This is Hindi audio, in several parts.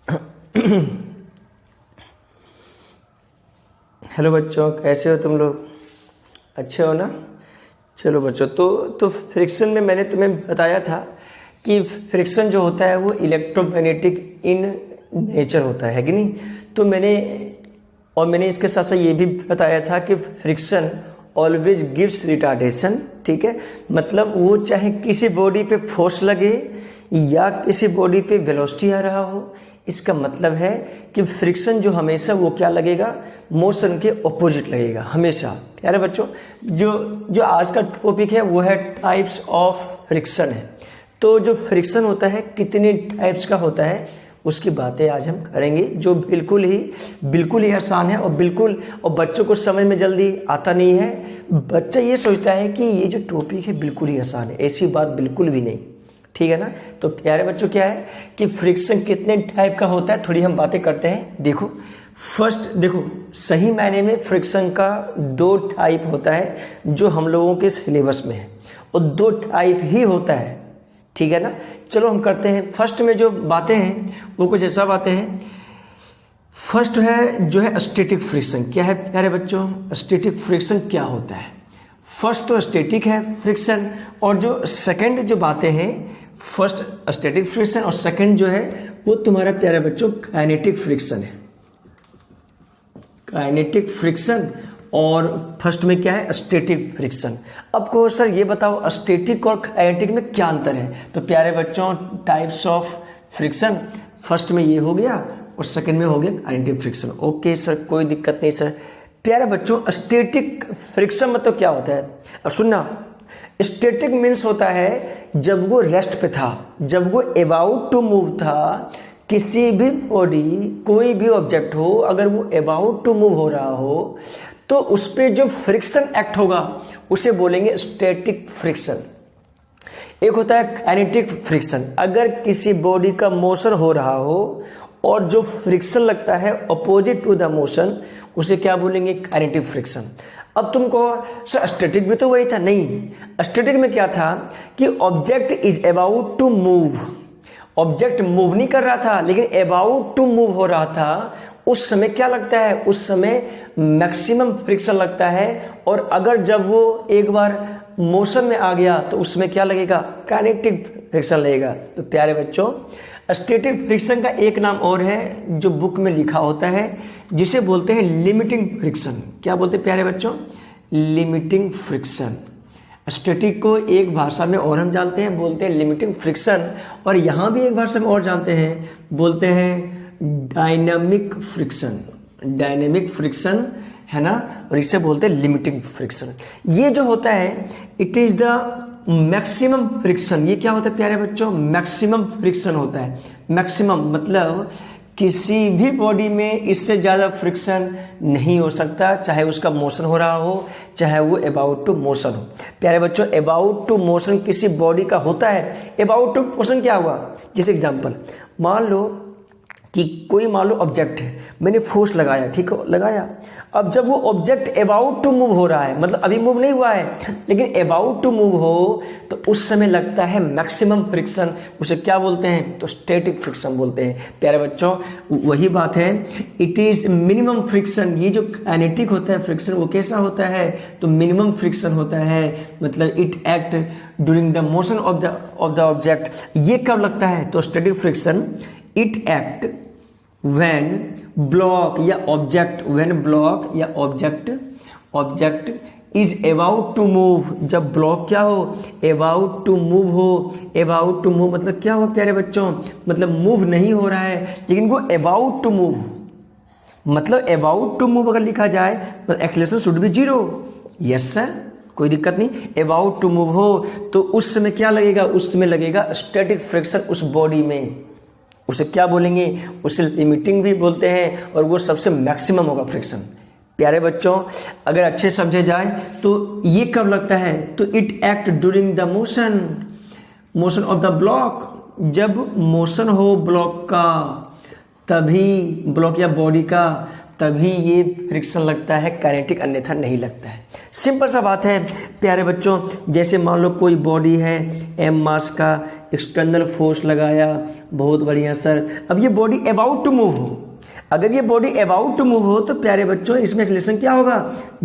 हेलो बच्चों, कैसे हो तुम लोग? अच्छे हो ना? चलो बच्चों, तो फ्रिक्शन में मैंने तुम्हें बताया था कि फ्रिक्शन जो होता है वो इलेक्ट्रोमैग्नेटिक इन नेचर होता है कि नहीं। तो मैंने इसके साथ साथ ये भी बताया था कि फ्रिक्शन ऑलवेज गिव्स रिटार्डेशन। ठीक है, मतलब वो चाहे किसी बॉडी पे फोर्स लगे या किसी बॉडी पे वेलोसिटी आ रहा हो, इसका मतलब है कि फ्रिक्शन जो हमेशा वो क्या लगेगा, मोशन के ऑपोजिट लगेगा हमेशा। प्यारे बच्चों, जो आज का टॉपिक है वो है टाइप्स ऑफ फ्रिक्शन है। तो जो फ्रिक्शन होता है कितने टाइप्स का होता है उसकी बातें आज हम करेंगे, जो बिल्कुल ही आसान है और बच्चों को समझ में जल्दी आता नहीं है। बच्चा ये सोचता है कि ये जो टॉपिक है बिल्कुल ही आसान है, ऐसी बात बिल्कुल भी नहीं। ठीक है ना? तो प्यारे बच्चों, क्या है कि फ्रिक्शन कितने टाइप का होता है, थोड़ी हम बातें करते हैं। देखो, सही मायने में फ्रिक्शन का 2 टाइप होता है जो हम लोगों के सिलेबस में है, और 2 टाइप ही होता है। ठीक है ना? चलो हम करते हैं। फर्स्ट में जो बातें हैं वो कुछ ऐसा बातें हैं। फर्स्ट है जो है स्टैटिक फ्रिक्शन। क्या है प्यारे बच्चों? स्टैटिक फ्रिक्शन क्या होता है? फर्स्ट तो स्टैटिक है फ्रिक्शन, और जो सेकंड जो बातें हैं, फर्स्ट स्टैटिक फ्रिक्शन और सेकंड जो है वो तुम्हारा प्यारे बच्चों काइनेटिक फ्रिक्शन है। काइनेटिक फ्रिक्शन और फर्स्ट में क्या है, स्टैटिक फ्रिक्शन। अब कहो सर ये बताओ स्टैटिक और काइनेटिक में क्या अंतर है? तो प्यारे बच्चों, टाइप्स ऑफ फ्रिक्शन फर्स्ट में ये हो गया और सेकंड में हो गया काइनेटिक फ्रिक्शन। ओके सर, कोई दिक्कत नहीं सर। प्यारे बच्चों, स्टैटिक फ्रिक्शन मतलब क्या होता है? अब सुनना, स्टैटिक मीन्स होता है जब वो रेस्ट पे था, जब वो अबाउट टू मूव था। किसी भी बॉडी, कोई भी ऑब्जेक्ट हो, अगर वो अबाउट टू मूव हो रहा हो तो उस पर जो फ्रिक्शन एक्ट होगा उसे बोलेंगे स्टैटिक फ्रिक्शन। एक होता है काइनेटिक फ्रिक्शन। अगर किसी बॉडी का मोशन हो रहा हो और जो फ्रिक्शन लगता है अपोजिट टू द मोशन, उसे क्या बोलेंगे, काइनेटिक फ्रिक्शन। अब तुम कहो सर स्टैटिक भी तो वही था। नहीं, स्टैटिक में क्या था कि object is about to move. Object move नहीं कर रहा था लेकिन अबाउट टू मूव हो रहा था। उस समय क्या लगता है, उस समय मैक्सिमम फ्रिक्शन लगता है। और अगर जब वो एक बार मोशन में आ गया तो उसमें क्या लगेगा, काइनेटिक फ्रिक्शन लगेगा। तो प्यारे बच्चों, स्टैटिक फ्रिक्शन का एक नाम और है जो बुक में लिखा होता है, जिसे बोलते हैं लिमिटिंग फ्रिक्शन। क्या बोलते हैं प्यारे बच्चों? Limiting friction. स्टैटिक को एक भाषा में और हम जानते हैं, बोलते हैं लिमिटिंग फ्रिक्शन, और यहाँ भी एक भाषा में और जानते हैं, बोलते हैं डायनामिक फ्रिक्शन। डायनामिक फ्रिक्शन है ना, और इसे बोलते हैं लिमिटिंग फ्रिक्शन। ये जो होता है it is the maximum friction. ये क्या होता है प्यारे बच्चों? मैक्सिमम फ्रिक्शन होता है। मैक्सिमम मतलब किसी भी बॉडी में इससे ज़्यादा फ्रिक्शन नहीं हो सकता, चाहे उसका मोशन हो रहा हो, चाहे वो अबाउट टू मोशन हो। प्यारे बच्चों, अबाउट टू मोशन किसी बॉडी का होता है। अबाउट टू मोशन क्या हुआ? जैसे एग्जांपल, मान लो कि कोई ऑब्जेक्ट है, मैंने फोर्स लगाया, ठीक है, लगाया। अब जब वो ऑब्जेक्ट अबाउट टू मूव हो रहा है, मतलब अभी मूव नहीं हुआ है लेकिन अबाउट टू मूव हो, तो उस समय लगता है मैक्सिमम फ्रिक्शन। उसे क्या बोलते हैं? तो स्टैटिक फ्रिक्शन बोलते हैं। प्यारे बच्चों, वही बात है, इट इज मिनिमम फ्रिक्शन। ये जो काइनेटिक होता है फ्रिक्शन, वो कैसा होता है? तो मिनिमम फ्रिक्शन होता है, मतलब it act during the motion of the object. ये कब लगता है? तो static friction it act when block या object is about to move। जब ब्लॉक क्या हो? about to move हो। about to move मतलब क्या हो प्यारे बच्चों? मतलब मूव नहीं हो रहा है लेकिन वो about to move, मतलब about to move अगर लिखा जाए तो acceleration should be 0। Yes sir, कोई दिक्कत नहीं। about to move हो तो उस समय क्या लगेगा? उस समय लगेगा स्टैटिक फ्रिक्शन उस बॉडी में। उसे क्या बोलेंगे? उसे लिमिटिंग भी बोलते हैं, और वो सबसे मैक्सिमम होगा फ्रिक्शन। प्यारे बच्चों, अगर अच्छे समझे जाए तो ये कब लगता है? तो it act during the motion of the block. जब मोशन हो ब्लॉक का, तभी ब्लॉक या बॉडी का, तभी ये फ्रिक्शन लगता है, काइनेटिक अन्यथा नहीं लगता है। सिंपल सा बात है प्यारे बच्चों। जैसे मान लो कोई बॉडी है m मास का एक्सटर्नल फोर्स लगाया, बहुत बढ़िया सर। अब ये बॉडी अबाउट टू मूव हो, अगर ये बॉडी अबाउट टू मूव हो तो प्यारे बच्चों इसमें एक्सेलरेशन क्या होगा,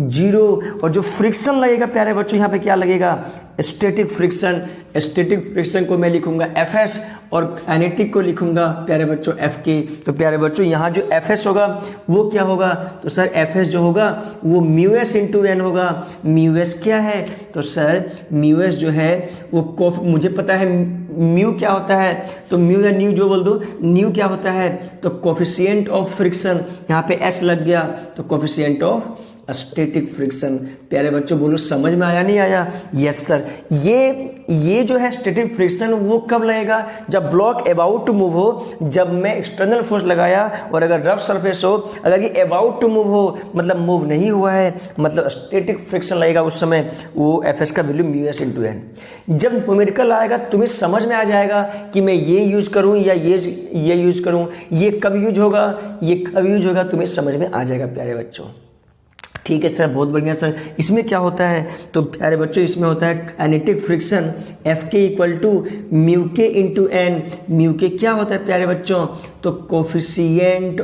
0। और जो फ्रिक्शन लगेगा प्यारे बच्चों यहाँ पे क्या लगेगा, स्टैटिक फ्रिक्शन। स्टैटिक फ्रिक्शन को मैं लिखूंगा Fs और काइनेटिक को लिखूंगा प्यारे बच्चों Fk। तो प्यारे बच्चों यहाँ जो Fs होगा वो क्या होगा, तो सर Fs जो होगा वो μs इंटू n होगा। μs क्या है, तो सर μs जो है वो मुझे पता है म्यू क्या होता है, तो म्यू या न्यू जो बोल दो, न्यू क्या होता है, तो कोफिशिएंट ऑफ फ्रिक्शन, यहाँ पे s लग गया तो कोफिशिएंट ऑफ स्टैटिक फ्रिक्शन। प्यारे बच्चों बोलो समझ में आया नहीं आया, यस सर। ये जो है स्टैटिक फ्रिक्शन वो कब लगेगा, जब ब्लॉक अबाउट टू मूव हो, जब मैं एक्सटर्नल फोर्स लगाया और अगर रफ सरफेस हो, अगर ये अबाउट टू मूव हो मतलब मूव नहीं हुआ है, मतलब स्टैटिक फ्रिक्शन लगेगा उस समय, वो Fs का वैल्यू μs इंटू n। जब न्यूमेरिकल आएगा तुम्हें समझ में आ जाएगा कि मैं ये यूज करूं या ये यूज करूं, ये कब यूज होगा, ये कब यूज होगा, तुम्हें समझ में आ जाएगा प्यारे बच्चों। ठीक है सर, बहुत बढ़िया सर। इसमें क्या होता है, तो प्यारे बच्चों इसमें होता है kinetic friction Fk equal to mu k into N. Mu k क्या होता है प्यारे बच्चों, तो कोफिशिएंट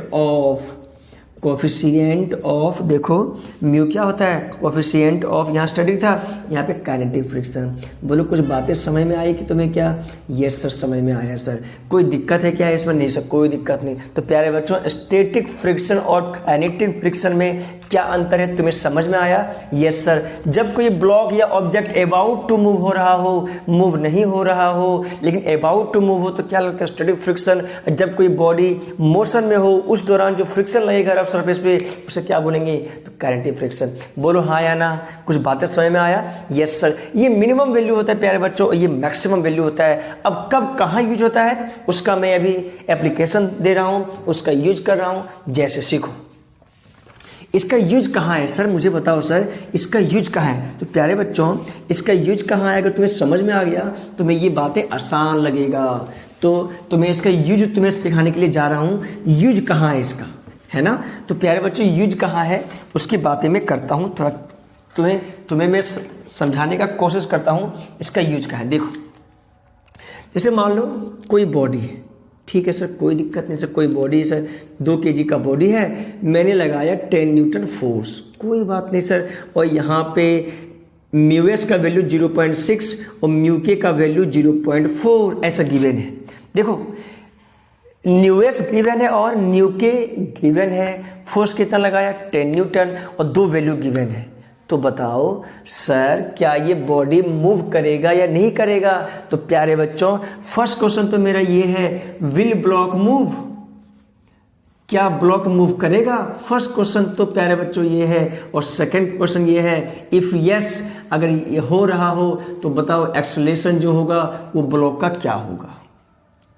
ऑफ देखो म्यू क्या होता है, कोफिशिएंट ऑफ, यहाँ स्टैटिक था, यहाँ पे काइनेटिक फ्रिक्शन। बोलो कुछ बातें समझ में आई कि तुम्हें क्या, यस सर समझ में आया सर। कोई दिक्कत है क्या इसमें, नहीं सर कोई दिक्कत नहीं। तो प्यारे बच्चों स्टैटिक फ्रिक्शन और काइनेटिक फ्रिक्शन में क्या अंतर है तुम्हें समझ में आया, यस सर। जब कोई ब्लॉक या ऑब्जेक्ट अबाउट टू मूव हो रहा हो, मूव नहीं हो रहा हो लेकिन अबाउट टू मूव हो तो क्या लगता है, स्टैटिक फ्रिक्शन। जब कोई बॉडी मोशन में हो उस दौरान जो फ्रिक्शन लगेगा रफ सरफेस पे उसे क्या बोलेंगे, तो काइनेटिक फ्रिक्शन। बोलो हाँ या ना, कुछ बातें समझ में आया, यस सर। ये मिनिमम वैल्यू होता है प्यारे बच्चों, ये मैक्सिमम वैल्यू होता है। अब कब कहाँ यूज होता है उसका मैं अभी एप्लीकेशन दे रहा हूँ, उसका यूज कर रहा हूँ, जैसे सीखो। इसका यूज कहाँ है सर, मुझे बताओ सर इसका यूज कहाँ है। तो प्यारे बच्चों इसका यूज कहाँ है, अगर तुम्हें समझ में आ गया तो मैं ये बातें आसान लगेगा। तो मैं इसका यूज तुम्हें सिखाने के लिए जा रहा हूँ, यूज कहाँ है इसका, है ना। तो प्यारे बच्चों यूज कहाँ है उसकी बातें मैं करता हूँ, थोड़ा तुम्हें मैं समझाने का कोशिश करता हूँ इसका यूज कहाँ है। देखो जैसे मान लो कोई बॉडी है, ठीक है सर कोई दिक्कत नहीं सर, कोई बॉडी सर 2 kg का बॉडी है, मैंने लगाया 10 न्यूटन फोर्स, कोई बात नहीं सर। और यहाँ पे μs का वैल्यू 0.6 और μk का वैल्यू 0.4 ऐसा गिवन है। देखो μs गिवन है और μk गिवन है, फोर्स कितना लगाया 10 न्यूटन और 2 वैल्यू गिवन है। तो बताओ सर क्या ये बॉडी मूव करेगा या नहीं करेगा। तो प्यारे बच्चों फर्स्ट क्वेश्चन तो मेरा ये है, विल ब्लॉक मूव, क्या ब्लॉक मूव करेगा, फर्स्ट क्वेश्चन तो प्यारे बच्चों ये है। और सेकंड क्वेश्चन ये है, इफ यस अगर ये हो रहा हो तो बताओ एक्सेलरेशन जो होगा वो ब्लॉक का क्या होगा।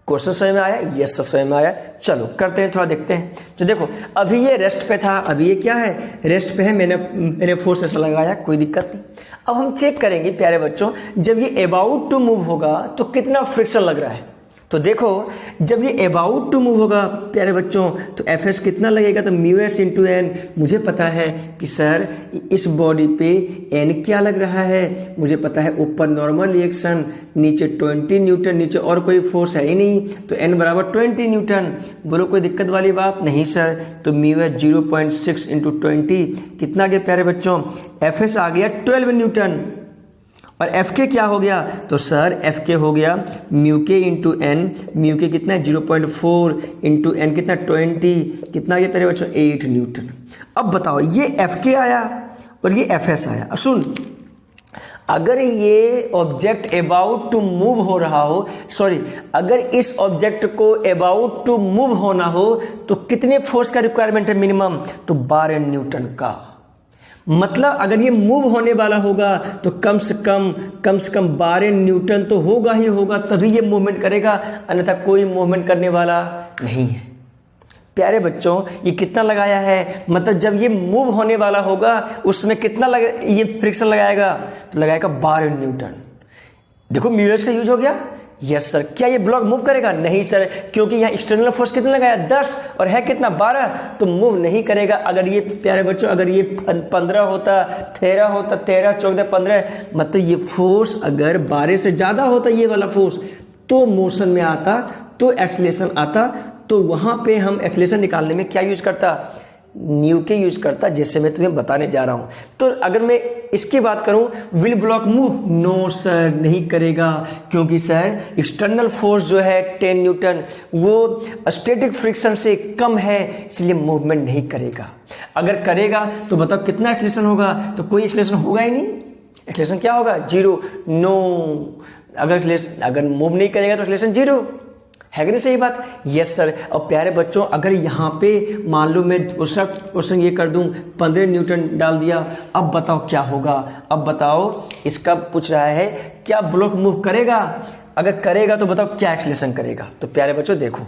क्वेश्चन समझ में आया, यस सर समझ में आया। चलो करते हैं, थोड़ा देखते हैं। तो देखो अभी ये रेस्ट पे था, अभी ये क्या है, रेस्ट पे है, मैंने फोर्स ऐसा लगाया, कोई दिक्कत नहीं। अब हम चेक करेंगे प्यारे बच्चों जब ये अबाउट टू मूव होगा तो कितना फ्रिक्शन लग रहा है। तो देखो जब ये अबाउट टू मूव होगा प्यारे बच्चों तो Fs कितना लगेगा, तो μs इंटू एन। मुझे पता है कि सर इस बॉडी पे n क्या लग रहा है, मुझे पता है ऊपर नॉर्मल रिएक्शन, नीचे 20 न्यूटन, नीचे और कोई फोर्स है ही नहीं, तो n बराबर 20 न्यूटन। बोलो कोई दिक्कत वाली बात नहीं सर। तो μs 0.6 इंटू 20 कितना गया प्यारे बच्चों, Fs आ गया 12 न्यूटन। और Fk क्या हो गया, तो सर Fk हो गया μk इंटू एन, μk कितना है 0.4 इंटू एन कितना 20, कितना गया प्यारे बच्चों 8 न्यूटन। अब बताओ ये Fk आया और ये Fs आया। अब सुन, अगर ये ऑब्जेक्ट अबाउट टू मूव हो रहा हो, सॉरी अगर इस ऑब्जेक्ट को अबाउट टू मूव होना हो तो कितने फोर्स का रिक्वायरमेंट है मिनिमम, तो 12 न्यूटन का। मतलब अगर ये मूव होने वाला होगा तो कम से कम 12 न्यूटन तो होगा ही होगा, तभी ये मूवमेंट करेगा, अन्यथा कोई मूवमेंट करने वाला नहीं है। प्यारे बच्चों ये कितना लगाया है, मतलब जब ये मूव होने वाला होगा उसमें कितना ये फ्रिक्शन लगाएगा, तो लगाएगा 12 न्यूटन। देखो म्यूरस का यूज हो गया, यस सर। क्या ये ब्लॉक मूव करेगा, नहीं सर, क्योंकि यहाँ एक्सटर्नल फोर्स कितना लगाया 10 और है कितना 12, तो मूव नहीं करेगा। अगर ये प्यारे बच्चों अगर ये 15 होता, 13 होता, 13 14 15, मतलब ये फोर्स अगर 12 से ज़्यादा होता ये वाला फोर्स, तो मोशन में आता, तो एक्सलेशन आता, तो वहां पे हम एक्सलेशन निकालने में क्या यूज करता, न्यू के यूज करता, जैसे मैं तुम्हें बताने जा रहा हूं। तो अगर मैं इसकी बात करूं, will block move, no sir नहीं करेगा, क्योंकि सर एक्सटर्नल फोर्स जो है 10 न्यूटन वो स्टैटिक फ्रिक्शन से कम है, इसलिए मूवमेंट नहीं करेगा। अगर करेगा तो बताओ कितना एक्सलेशन होगा, तो कोई एक्सलेशन होगा ही नहीं, एक्सलेशन क्या होगा, जीरो, नो। अगर मूव नहीं करेगा तो एक्सलेशन जीरो है कि नहीं, सही बात, यस सर। और प्यारे बच्चों, अगर यहाँ पे मान लो मैं उस ये कर दूं 15 न्यूटन डाल दिया, अब बताओ क्या होगा, अब बताओ इसका पूछ रहा है क्या ब्लॉक मूव करेगा, अगर करेगा तो बताओ क्या एक्सलेशन करेगा। तो प्यारे बच्चों देखो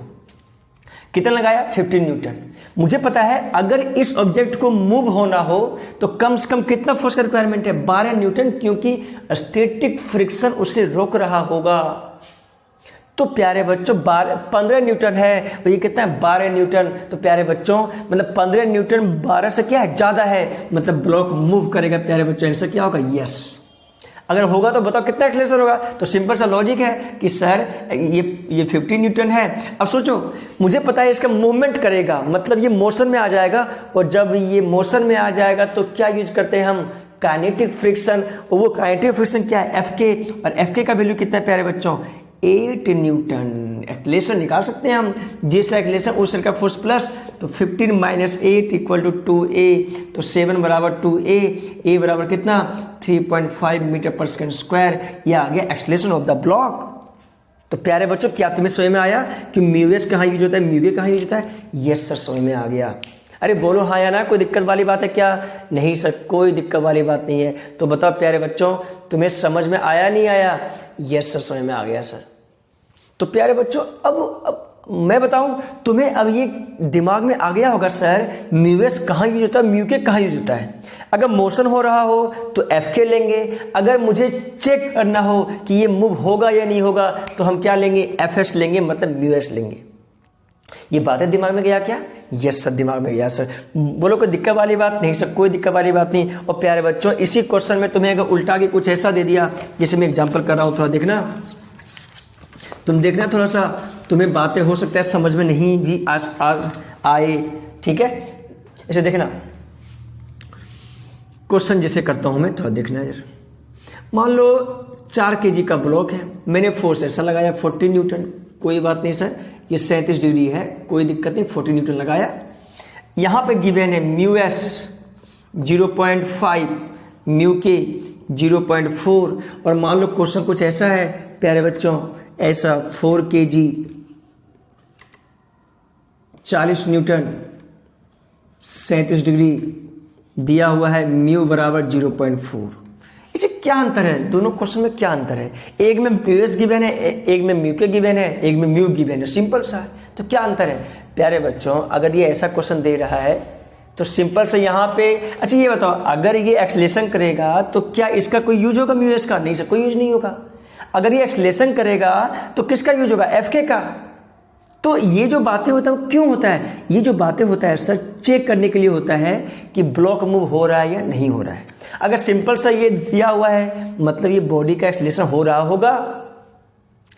कितना लगाया, 15 न्यूटन। मुझे पता है अगर इस ऑब्जेक्ट को मूव होना हो तो कम से कम कितना फोर्स का रिक्वायरमेंट है, 12 न्यूटन, क्योंकि स्टैटिक फ्रिक्शन उसे रोक रहा होगा। तो प्यारे बच्चों 15 न्यूटन है, तो ये कितना है, 12 न्यूटन। तो प्यारे बच्चों मतलब 15 न्यूटन 12 से क्या है, ज्यादा है, मतलब ब्लॉक मूव करेगा। प्यारे बच्चों आंसर क्या होगा, यस। अगर होगा तो बताओ कितना एक्सलेशन होगा। तो सिंपल सा लॉजिक है कि सर ये 15 न्यूटन है। अब सोचो, मुझे पता है इसका मूवमेंट करेगा, मतलब ये मोशन में आ जाएगा, और जब ये मोशन में आ जाएगा तो क्या यूज करते हैं हम, काइनेटिक फ्रिक्शन। और वो काइनेटिक फ्रिक्शन क्या है, एफ के, और एफ के का वैल्यू कितना है प्यारे बच्चों, 8 न्यूटन। एक्सलेशन निकाल सकते हैं हम, जिस एक्सलेशन उस का फोर्स प्लस, तो 15 माइनस 8 इक्वल टू 2a, तो 7 बराबर 2a, a बराबर कितना 3.5 मीटर पर सेकेंड स्क्वायर। यह आ गया एक्सलेशन ऑफ द ब्लॉक। तो प्यारे बच्चों क्या तुम्हें समझ में आया कि म्यूएस कहाँ यूज होता है, म्यूए कहाँ यूज होता है, यस सर समझ में आ गया। अरे बोलो हाँ या ना, कोई दिक्कत वाली बात है क्या, नहीं सर कोई दिक्कत वाली बात नहीं है। तो बताओ प्यारे बच्चों तुम्हें समझ में आया नहीं आया, यस सर समझ में आ गया सर। तो प्यारे बच्चों अब मैं बताऊं तुम्हें, अब ये दिमाग में आ गया होगा सर म्यूएस कहाँ यूज होता है, म्यू के कहाँ यूज होता है। अगर मोशन हो रहा हो तो एफ के लेंगे, अगर मुझे चेक करना हो कि ये मूव होगा या नहीं होगा तो हम क्या लेंगे, एफ एस लेंगे, मतलब म्यूएस लेंगे। ये बातें दिमाग में गया क्या, यस सर दिमाग में गया सर। बोलो कोई दिक्कत वाली बात नहीं सर, कोई दिक्कत वाली बात नहीं। और प्यारे बच्चों इसी क्वेश्चन में तुम्हें अगर उल्टा के कुछ ऐसा दे दिया, जैसे मैं एग्जांपल कर रहा हूं, थोड़ा देखना, तुम देखना थोड़ा सा, तुम्हें बातें हो सकता है समझ में नहीं भी आए, ठीक है। ऐसे देखना क्वेश्चन जैसे करता हूं मैं, थोड़ा देखना यार। मान लो 4 kg का ब्लॉक है, मैंने फोर्स ऐसा लगाया 40 न्यूटन, कोई बात नहीं सर, ये 37 डिग्री है, कोई दिक्कत नहीं, 40 न्यूटन लगाया। यहां पे गिवन है म्यू एस 0.5, म्यू के 0.4, और मान लो क्वेश्चन कुछ ऐसा है प्यारे बच्चों, ऐसा 4 kg 40 न्यूटन 37 डिग्री दिया हुआ है, म्यू बराबर 0.4। इसे क्या अंतर है, दोनों क्वेश्चन में क्या अंतर है, एक में म्यूएस गिवन है, एक में म्यू के गिवन है, एक में म्यू गिवन है, सिंपल सा है। तो क्या अंतर है प्यारे बच्चों, अगर ये ऐसा क्वेश्चन दे रहा है तो सिंपल से यहाँ पे, अच्छा ये बताओ अगर ये एक्सलेशन करेगा तो क्या इसका कोई यूज होगा म्यूएस का, नहीं सर कोई यूज नहीं होगा। अगर ये एक्सलेशन करेगा तो किसका यूज होगा, एफ के का। तो ये जो बातें होता है क्यों होता है, ये जो बातें होता है सर चेक करने के लिए होता है कि ब्लॉक मूव हो रहा है या नहीं हो रहा है। अगर सिंपल सा ये दिया हुआ है मतलब ये बॉडी का एक्सलेशन हो रहा होगा,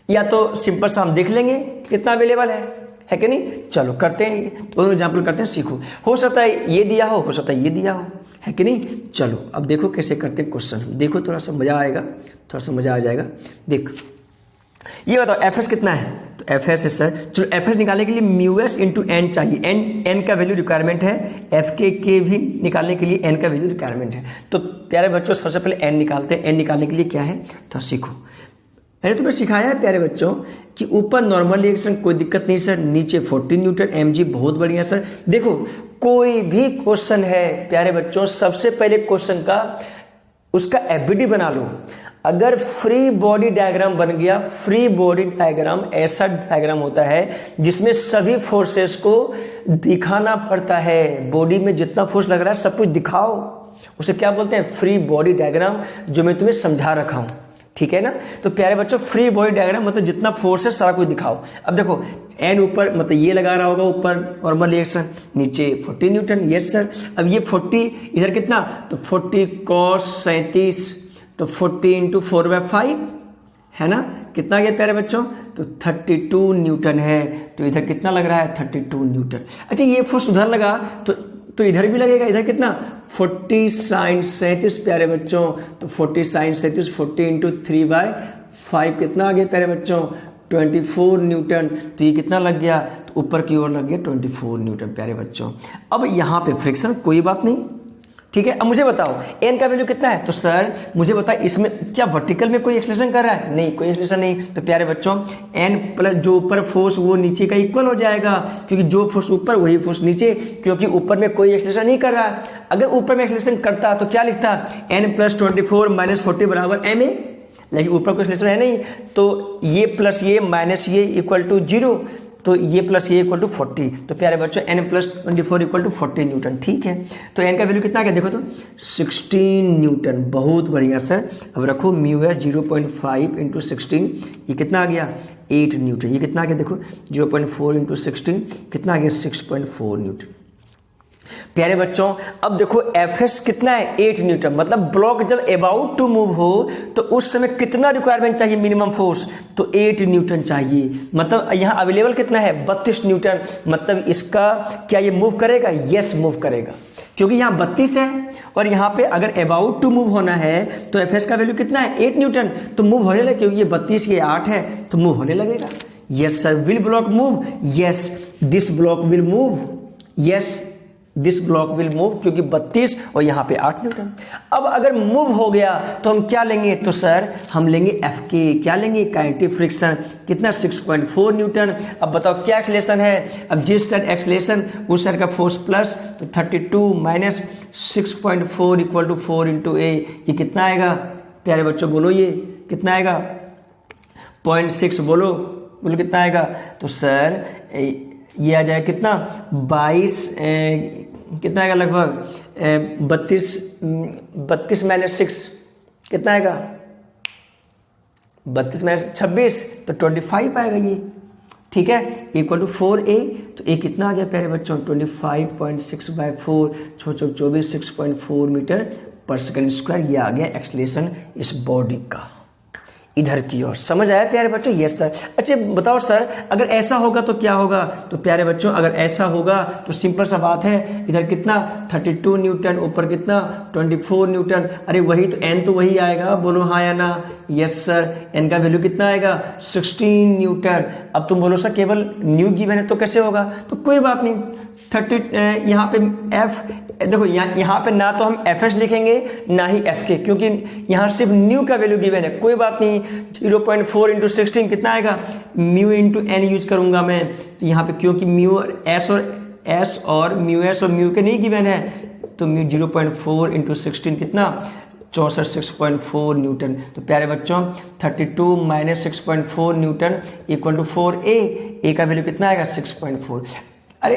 या तो सिंपल सा हम देख लेंगे कितना अवेलेबल है कि नहीं। चलो करते हैं, तो एग्जाम्पल करते हैं, सीखो। हो सकता है ये दिया हो सकता है ये दिया हो, है कि नहीं। चलो अब देखो कैसे करते हैं क्वेश्चन, देखो थोड़ा सा मजा आएगा, थोड़ा सा मजा आ जाएगा। देख ये बताओ एफ एस कितना है, तो एफ एस है सर, चलो एफ एस निकालने के लिए म्यू एस इंटू एन चाहिए, एन का वैल्यू रिक्वायरमेंट है, एफ के भी निकालने के लिए एन का वैल्यू रिक्वायरमेंट है। तो प्यारे बच्चों सबसे पहले एन निकालते हैं, एन निकालने के लिए क्या है तो सीखो। मैंने तुम्हें सिखाया है प्यारे बच्चों कि ऊपर नॉर्मल रिएक्शन कोई दिक्कत नहीं सर, नीचे 40 न्यूटन mg, बहुत बढ़िया सर। देखो कोई भी क्वेश्चन है प्यारे बच्चों, सबसे पहले क्वेश्चन का उसका एफबीडी बना लो। अगर फ्री बॉडी डायग्राम बन गया, फ्री बॉडी डायग्राम ऐसा डायग्राम होता है जिसमें सभी फोर्सेस को दिखाना पड़ता है, बॉडी में जितना फोर्स लग रहा है सब कुछ दिखाओ, उसे क्या बोलते हैं, फ्री बॉडी डायग्राम, जो मैं तुम्हें समझा रखा हूं, ठीक है ना। तो प्यारे बच्चों फ्री बॉडी डायग्राम मतलब जितना फोर्स है सारा कुछ दिखाओ। अब देखो एन ऊपर मतलब ये लगा रहा होगा ऊपर नॉर्मल रिएक्शन, नीचे 40 न्यूटन, यस सर। अब ये 40 इधर कितना, तो 40 cos 37, तो 40 इंटू 4/5 है ना, कितना आ गया प्यारे बच्चों, तो 32 न्यूटन है। तो इधर कितना लग रहा है, 32 न्यूटन। अच्छा ये फोर्स उधर लगा तो इधर भी लगेगा, इधर कितना 40 साइन 37 प्यारे बच्चों, तो 40 साइन 37 40 इंटू 3/5 कितना आ गया प्यारे बच्चों, 24 न्यूटन। तो ये कितना लग गया, तो ऊपर की ओर लग गया 24 न्यूटन प्यारे बच्चों। अब यहाँ पे फ्रिक्शन कोई बात नहीं, ठीक है। अब मुझे बताओ एन का वैल्यू कितना है, तो सर मुझे बताओ इसमें क्या वर्टिकल में कोई एक्सलेशन कर रहा है, नहीं कोई एक्सलेशन नहीं। तो प्यारे बच्चों एन प्लस जो ऊपर फोर्स वो नीचे का इक्वल हो जाएगा, क्योंकि जो फोर्स ऊपर वही फोर्स नीचे, क्योंकि ऊपर में कोई एक्सलेशन नहीं कर रहा है। अगर ऊपर में एक्सलेशन करता तो क्या लिखता, एन प्लस 24 माइनस 40 बराबर एम ए, लेकिन ऊपर कोई एक्सलेशन है नहीं, तो ये प्लस ये माइनस ये इक्वल टू 0, तो ये प्लस ये इक्वल टू 40। तो प्यारे बच्चों n plus 24 equal to 40 newton, ठीक है। तो n का वैल्यू कितना आ गया देखो तो 16 न्यूटन, बहुत बढ़िया सर। अब रखो म्यू है 0.5 इंटू 16, ये कितना आ गया 8 न्यूटन। ये कितना आ गया देखो 0.4 इंटू 16 कितना आ गया 6.4 न्यूटन। प्यारे बच्चों अब देखो एफएस कितना है 8 न्यूटन, मतलब ब्लॉक जब अबाउट टू मूव हो तो उस समय कितना रिक्वायरमेंट चाहिए मिनिमम फोर्स, तो 8 न्यूटन चाहिए। मतलब यहाँ अवेलेबल कितना है 32 न्यूटन, मतलब इसका क्या ये मूव करेगा, यस मूव करेगा, क्योंकि यहाँ 32 है और यहाँ पे अगर अबाउट टू मूव होना है तो एफएस का वैल्यू कितना है 8 न्यूटन, तो मूव होने लगे, क्योंकि ये 32 ये 8 है तो मूव होने लगेगा। Yes sir, will block move, yes this block will move, yes this block will move, क्योंकि 32 और यहाँ पे 8 न्यूटन। अब अगर मूव हो गया तो हम क्या लेंगे, तो सर हम लेंगे एफ के, क्या लेंगे काइनेटिक फ्रिक्शन, कितना 6.4 न्यूटन। अब बताओ क्या एक्सलेशन है, अब जिस साइड एक्सलेशन उस साइड का फोर्स प्लस, तो 32 माइनस 6.4 इक्वल टू 4 इंटू ए, ये कितना आएगा प्यारे बच्चों बोलो, ये कितना आएगा 0.6, बोलो बोलो कितना आएगा, तो सर ये आ जाए कितना 22 कितना आएगा लगभग 32 माइनस 6 कितना आएगा 32 माइनस 26, तो 25 आएगा ये, ठीक है, इक्वल टू 4a। तो ये कितना आ गया प्यारे बच्चों 25.6/4 24 6.4 मीटर पर सेकंड स्क्वायर। ये आ गया एक्सलेशन इस बॉडी का इधर की ओर। समझ आया प्यारे बच्चों, यस सर। अच्छा बताओ सर अगर ऐसा होगा तो क्या होगा, तो प्यारे बच्चों अगर ऐसा होगा तो सिंपल सा बात है, इधर कितना 32 न्यूटन, ऊपर कितना 24 न्यूटन, अरे वही तो एन तो वही आएगा, बोलो हाँ या ना, यस सर। एन का वैल्यू कितना आएगा 16 न्यूटन। अब तुम बोलो सर केवल न्यू गिवन है तो कैसे होगा, तो कोई बात नहीं 30 यहाँ पे एफ देखो, यहाँ पे ना तो हम एफ एस लिखेंगे ना ही एफ के, क्योंकि यहाँ सिर्फ न्यू का वैल्यू गिवन है, कोई बात नहीं। 0.4 इंटू 16 कितना आएगा, म्यू इंटू एन यूज करूंगा मैं, तो यहाँ पे क्योंकि म्यू एस और म्यू एस और म्यू के नहीं गिवन है, तो म्यू 0.4 इंटू 16 कितना 64 न्यूटन। तो प्यारे बच्चों 32 minus 6.4 newton equal to 4a, a का वैल्यू कितना आएगा 6.4। अरे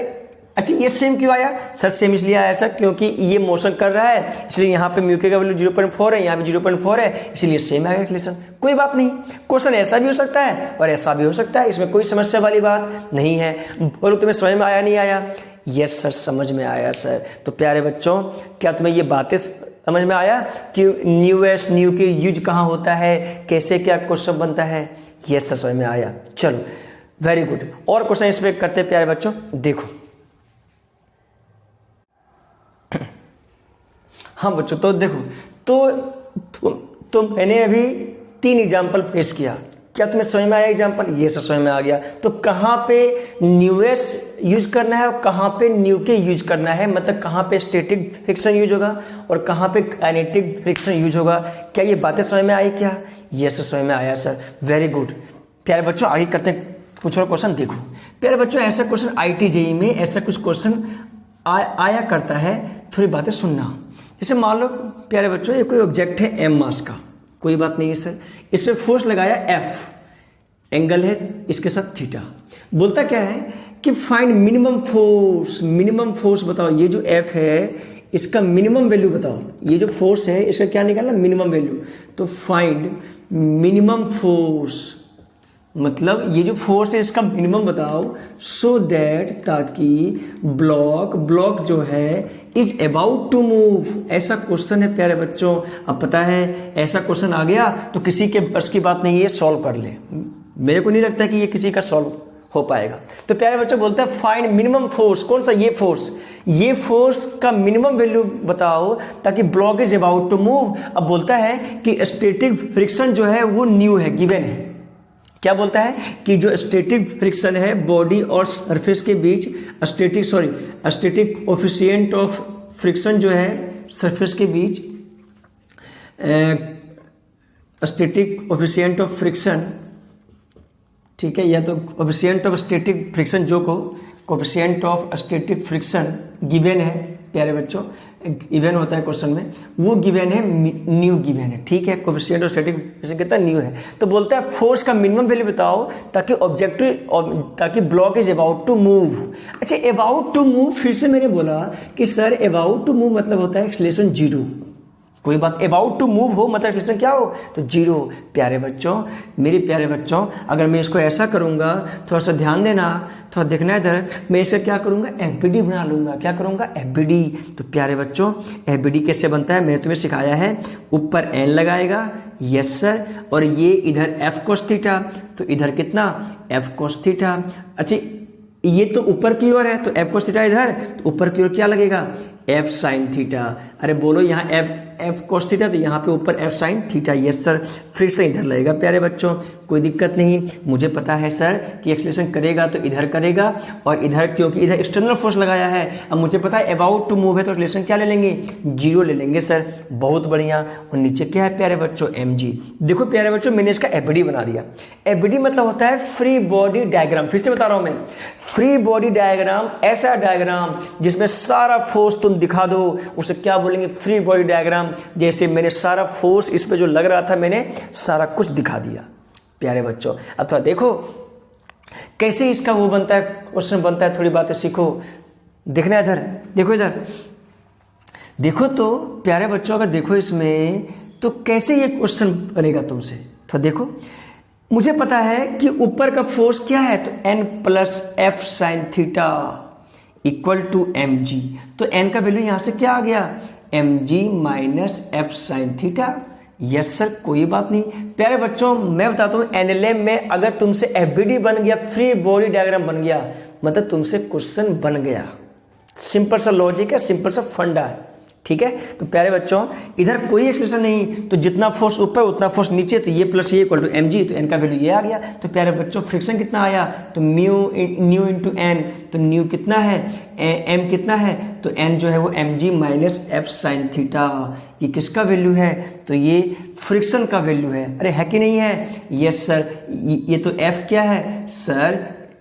अच्छा ये सेम क्यों आया सर, सेम इसलिए आया सर क्योंकि ये मोशन कर रहा है, इसलिए यहाँ पे म्यू के का वैल्यू 0.4 है, यहाँ पे 0.4 है, इसलिए सेम आएगा एक्सलेशन। कोई बात नहीं, क्वेश्चन ऐसा भी हो सकता है और ऐसा भी हो सकता है, इसमें कोई समस्या वाली बात नहीं है। बोलो तुम्हें समझ में आया नहीं आया, यस सर समझ में आया सर। तो प्यारे बच्चों क्या तुम्हें ये बातें समझ में आया कि न्यू के यूज कहाँ होता है, कैसे क्या क्वेश्चन बनता है, यस सर समझ में आया। चलो वेरी गुड, और क्वेश्चन इस पर करते प्यारे बच्चों। देखो हाँ बच्चों, तो देखो तो मैंने अभी 3 एग्जाम्पल पेश किया, क्या तुम्हें समझ में आया एग्जाम्पल, ये सब समझ में आ गया। तो कहाँ पे न्यूएस यूज करना है और कहाँ पे न्यू के यूज करना है, मतलब कहाँ पे स्टैटिक फ्रिक्शन यूज होगा और कहाँ पे काइनेटिक फ्रिक्शन यूज होगा, क्या ये बातें समझ में आई क्या, ये सब समझ में आया सर, वेरी गुड। प्यारे बच्चों आगे करते हैं कुछ और क्वेश्चन। देखो प्यारे बच्चों ऐसा क्वेश्चन IIT-JEE में ऐसा कुछ क्वेश्चन आया करता है, थोड़ी बातें सुनना। जैसे मान लो प्यारे बच्चों ये कोई ऑब्जेक्ट है m मास का, कोई बात नहीं है सर, इस पर फोर्स लगाया F, एंगल है इसके साथ थीटा, बोलता क्या है कि फाइंड मिनिमम फोर्स बताओ, ये जो F है इसका मिनिमम वैल्यू बताओ, ये जो फोर्स है इसका क्या निकालना मिनिमम वैल्यू, तो फाइंड मिनिमम फोर्स मतलब ये जो फोर्स है इसका मिनिमम बताओ, सो दैट ताकि ब्लॉक जो है इज अबाउट टू मूव। ऐसा क्वेश्चन है प्यारे बच्चों। अब पता है ऐसा क्वेश्चन आ गया तो किसी के बस की बात नहीं है सॉल्व कर ले। मेरे को नहीं लगता कि ये किसी का सॉल्व हो पाएगा। तो प्यारे बच्चों बोलते हैं फाइंड मिनिमम फोर्स। कौन सा? ये फोर्स का मिनिमम वैल्यू बताओ ताकि block is about to move. अब बोलता है कि स्टैटिक फ्रिक्शन जो है वो न्यू है, गिवन है। क्या बोलता है कि जो स्टैटिक फ्रिक्शन है बॉडी और सरफेस के बीच, स्टैटिक कोएफिशिएंट ऑफ फ्रिक्शन जो है सरफेस के बीच, स्टैटिक कोएफिशिएंट ऑफ फ्रिक्शन, ठीक है, या तो कोएफिशिएंट ऑफ स्टैटिक फ्रिक्शन जो को coefficient of static friction given है प्यारे बच्चों, गिवन होता है क्वेश्चन में, वो गिवन है, न्यू गिवन है, ठीक है। कोएफिशिएंट ऑफ स्टैटिक फ्रिक्शन कितना? न्यू है। तो बोलता है फोर्स का मिनिमम वैल्यू बताओ ताकि block is about to move. अच्छा, अबाउट टू मूव, फिर से मैंने बोला कि सर अबाउट टू मूव मतलब होता है एक्सेलरेशन 0। कोई बात, अबाउट टू मूव हो मतलब एक्सेलरेशन क्या हो? तो 0। प्यारे बच्चों, मेरे प्यारे बच्चों, अगर मैं इसको ऐसा करूंगा, थोड़ा सा ध्यान देना, थोड़ा देखना इधर, मैं इसका क्या करूंगा? एफबीडी बना लूंगा। क्या करूंगा? एफबीडी। तो प्यारे बच्चों एफबीडी कैसे बनता है मैंने तुम्हें सिखाया है। ऊपर एन लगाएगा, यस सर, और ये इधर एफ कोस थीटा, तो इधर कितना? F cos theta. अच्छा, ये तो ऊपर की ओर है तो एफ कोस थीटा इधर, तो ऊपर की ओर क्या लगेगा? F sine theta. अरे बोलो, यहाँ एफ कोस थीटा, तो यहाँ पे ऊपर F sine theta. Yes sir, फिर से इधर लगेगा प्यारे बच्चों, कोई दिक्कत नहीं। मुझे पता है सर कि एक्सेलरेशन करेगा तो इधर करेगा, और इधर क्योंकि इधर एक्सटर्नल फोर्स लगाया है। अब मुझे पता है अबाउट टू मूव है तो एक्सेलरेशन क्या ले लेंगे? 0 ले लेंगे सर। बहुत बढ़िया। और नीचे क्या है प्यारे बच्चों? mg। देखो प्यारे बच्चों, मैंने इसका एफबीडी बना दिया। एफबीडी मतलब होता है फ्री बॉडी डायग्राम। फिर से बता रहा हूं मैं, फ्री बॉडी डायग्राम, ऐसा डायग्राम जिसमें सारा फोर्स तुम दिखा दो, उसे क्या बोलेंगे? Free body diagram. जैसे मैंने सारा फोर्स इस पे जो लग रहा था मैंने सारा कुछ दिखा दिया प्यारे बच्चों। अब थोड़ा देखो कैसे इसका वो बनता है, क्वेश्चन बनता है, थोड़ी बातें सीखो। देखना इधर, देखो इधर, देखो तो प्यारे बच्चों, अगर देखो इसमें तो कैसे ये क्वेश्चन बनेगा तुमसे। तो देखो, मुझे पता है कि ऊपर का फोर्स क्या है, तो n plus F sine theta equal to mg। तो n का वैल्यू यहां से क्या आ गया? mg minus F sine theta. Yes sir, कोई बात नहीं। प्यारे बच्चों, मैं बताता हूं, एनएलएम में अगर तुमसे एफबीडी बन गया, फ्री बॉडी डायग्राम बन गया, मतलब तुमसे क्वेश्चन बन गया। सिंपल सा लॉजिक है, सिंपल सा फंडा है, ठीक है। तो प्यारे बच्चों, इधर कोई एक्सप्रेशन नहीं, तो जितना फोर्स ऊपर उतना फोर्स नीचे, तो ये प्लस ये इक्वल टू mg, तो n का वैल्यू ये आ गया। तो प्यारे बच्चों, फ्रिक्शन कितना आया? तो न्यू इंटू n, तो न्यू कितना है? m कितना है? तो n जो है वो mg minus F sine theta. ये किसका वैल्यू है? तो ये फ्रिक्शन का वैल्यू है। अरे है कि नहीं है? Yes sir. ये तो f क्या है सर?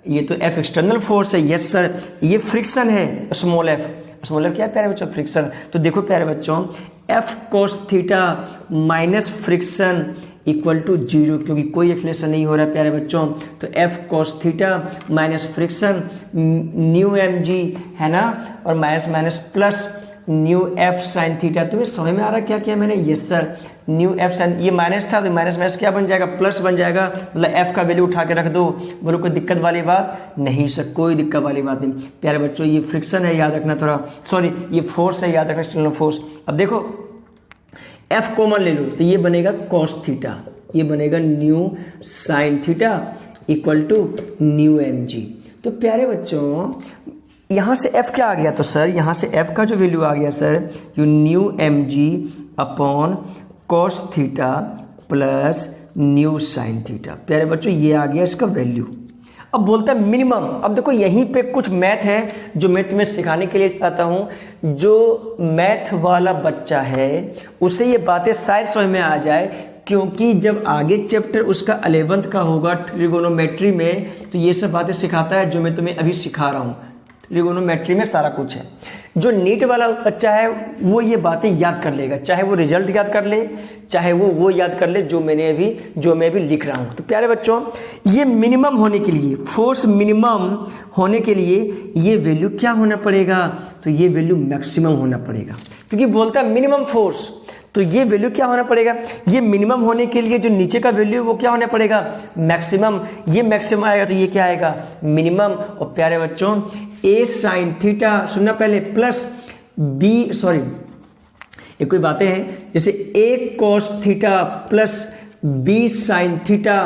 ये तो f एक्सटर्नल फोर्स है। Yes sir. ये फ्रिक्शन है, स्मॉल f क्या है प्यारे बच्चों? फ्रिक्शन। तो देखो प्यारे बच्चों, F cos theta minus friction equal to 0, क्योंकि कोई एक्सेलरेशन नहीं हो रहा है प्यारे बच्चों। तो F cos theta minus friction new mg है ना, और minus minus plus new F sine theta. तुम्हें समझ में आ रहा है क्या किया मैंने? Yes sir. New F sine, ये माइनस था तो माइनस माइनस क्या बन जाएगा? प्लस बन जाएगा। मतलब एफ का वैल्यू उठा के रख दो। बोलो कोई दिक्कत वाली बात नहीं सर, कोई दिक्कत वाली बात नहीं प्यारे बच्चों। ये फ्रिक्शन है, याद रखना थोड़ा, सॉरी ये फोर्स है, याद रखना, एक्सटर्नल फोर्स। अब देखो एफ कॉमन ले लो तो ये बनेगा कॉस थीटा, ये बनेगा mu sine theta equal to mu mg। तो प्यारे बच्चों, यहाँ से f क्या आ गया? तो सर यहाँ से f का जो वैल्यू आ गया sir, you new mg upon cos theta plus new sine theta. प्यारे बच्चों, ये आ गया इसका वैल्यू। अब बोलता है मिनिमम। अब देखो यहीं पे कुछ मैथ है जो मैं तुम्हें सिखाने के लिए चाहता हूँ। जो मैथ वाला बच्चा है उसे ये बातें शायद समझ में आ जाए, क्योंकि जब आगे चैप्टर उसका 11th का होगा ट्रिगोनोमेट्री में, तो ये सब बातें सिखाता है जो मैं तुम्हें अभी सिखा रहा हूँ। ट्रिगोनोमेट्री में सारा कुछ है। जो नीट वाला बच्चा है वो ये बातें याद कर लेगा, चाहे वो रिजल्ट याद कर ले, चाहे वो याद कर ले जो मैं अभी लिख रहा हूँ। तो प्यारे बच्चों, ये मिनिमम होने के लिए, फोर्स मिनिमम होने के लिए ये वैल्यू क्या होना पड़ेगा? तो ये वैल्यू मैक्सिमम होना पड़ेगा, क्योंकि बोलता है मिनिमम फोर्स। तो ये वैल्यू क्या होना पड़ेगा, ये मिनिमम होने के लिए जो नीचे का वैल्यू वो क्या होना पड़ेगा, मैक्सिमम। ये मैक्सिमम आएगा तो ये क्या आएगा, मिनिमम। और प्यारे बच्चों a sin थीटा, सुनना पहले, प्लस b, सॉरी ये कोई बातें हैं, जैसे a cos theta plus b sin theta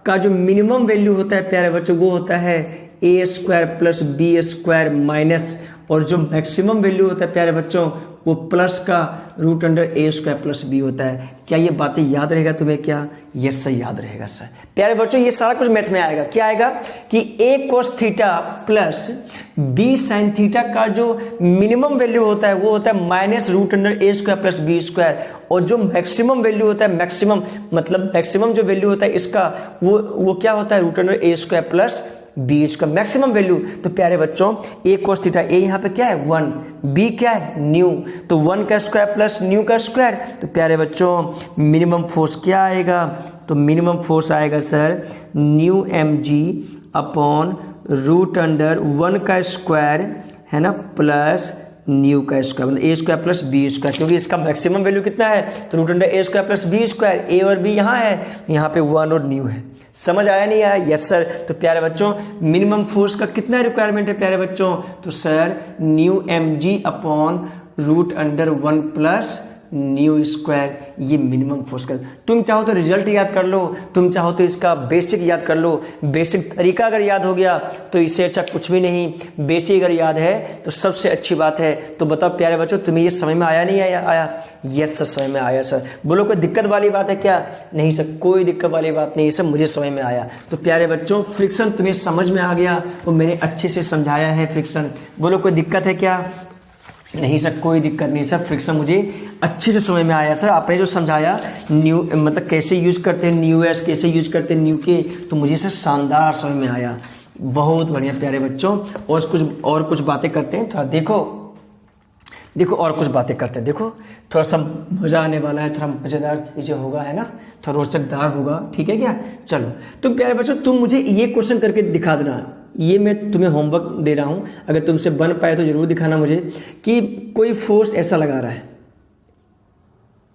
का जो मिनिमम वैल्यू होता है प्यारे बच्चों वो होता है a square plus b square minus, और जो मैक्सिमम वैल्यू होता है प्यारे बच्चों वो प्लस का रूट अंडर ए स्क्वायर प्लस बी होता है। क्या ये बातें याद रहेगा तुम्हें, क्या यस सर याद रहेगा सर। प्यारे बच्चों ये सारा कुछ मैथ में आएगा, क्या आएगा कि a cos theta plus b sin theta का जो मिनिमम वैल्यू होता है वो होता है माइनस रूट अंडर ए स्क्वायर प्लस बी स्क्वायर, और जो मैक्सिमम वैल्यू होता है, मैक्सिमम मतलब मैक्सिमम जो वैल्यू होता है इसका वो क्या होता है, रूट अंडर ए स्क्वायर प्लस बी का मैक्सिमम वैल्यू। तो प्यारे बच्चों a cos थीटा, a यहाँ पे क्या है 1, b क्या है न्यू, तो 1 का स्क्वायर प्लस न्यू का स्क्वायर। तो प्यारे बच्चों मिनिमम फोर्स क्या आएगा, तो मिनिमम फोर्स आएगा sir mu mg upon root under 1 का स्क्वायर है ना प्लस न्यू का स्क्वायर, मतलब ए स्क्वायर प्लस बी स्क्वायर, क्योंकि इसका मैक्सिमम वैल्यू कितना है, तो रूट अंडर ए स्क्वायर प्लस बी स्क्वायर, ए और बी यहाँ है, यहाँ पे 1 और न्यू है। समझ आया नहीं आया, यस सर। तो प्यारे बच्चों मिनिमम फोर्स का कितना रिक्वायरमेंट है प्यारे बच्चों, तो sir mu mg upon root under 1 plus mu square, ये मिनिमम फोर्स का। तुम चाहो तो रिजल्ट याद कर लो, तुम चाहो तो इसका बेसिक याद कर लो, बेसिक तरीका अगर याद हो गया तो इससे अच्छा कुछ भी नहीं, बेसिक अगर याद है तो सबसे अच्छी बात है। तो बताओ प्यारे बच्चों तुम्हें ये समझ में आया नहीं आया, यस सर समझ में आया सर। बोलो कोई दिक्कत वाली बात है क्या, नहीं सर कोई दिक्कत वाली बात नहीं, ये सब मुझे समझ में आया। तो प्यारे बच्चों फ्रिक्शन तुम्हें समझ में आ गया, तो मैंने अच्छे से समझाया है फ्रिक्शन। बोलो कोई दिक्कत है क्या, नहीं सर कोई दिक्कत नहीं सर, फ्रिक्शन मुझे अच्छे से समझ में आया सर। आपने जो समझाया न्यू मतलब कैसे यूज करते हैं न्यू एस, कैसे यूज करते हैं न्यू के, तो मुझे सर शानदार समझ में आया, बहुत बढ़िया प्यारे बच्चों। और कुछ बातें करते हैं, थोड़ा देखो और कुछ बातें करते हैं, देखो थोड़ा सा मज़ा आने वाला है, थोड़ा मज़ेदार चीज़ें होगा है ना, थोड़ा रोचकदार होगा, ठीक है क्या। चलो तो प्यारे बच्चों तुम मुझे ये क्वेश्चन करके दिखा देना, ये मैं तुम्हें होमवर्क दे रहा हूँ, अगर तुमसे बन पाए तो जरूर दिखाना मुझे कि कोई फोर्स ऐसा लगा रहा है,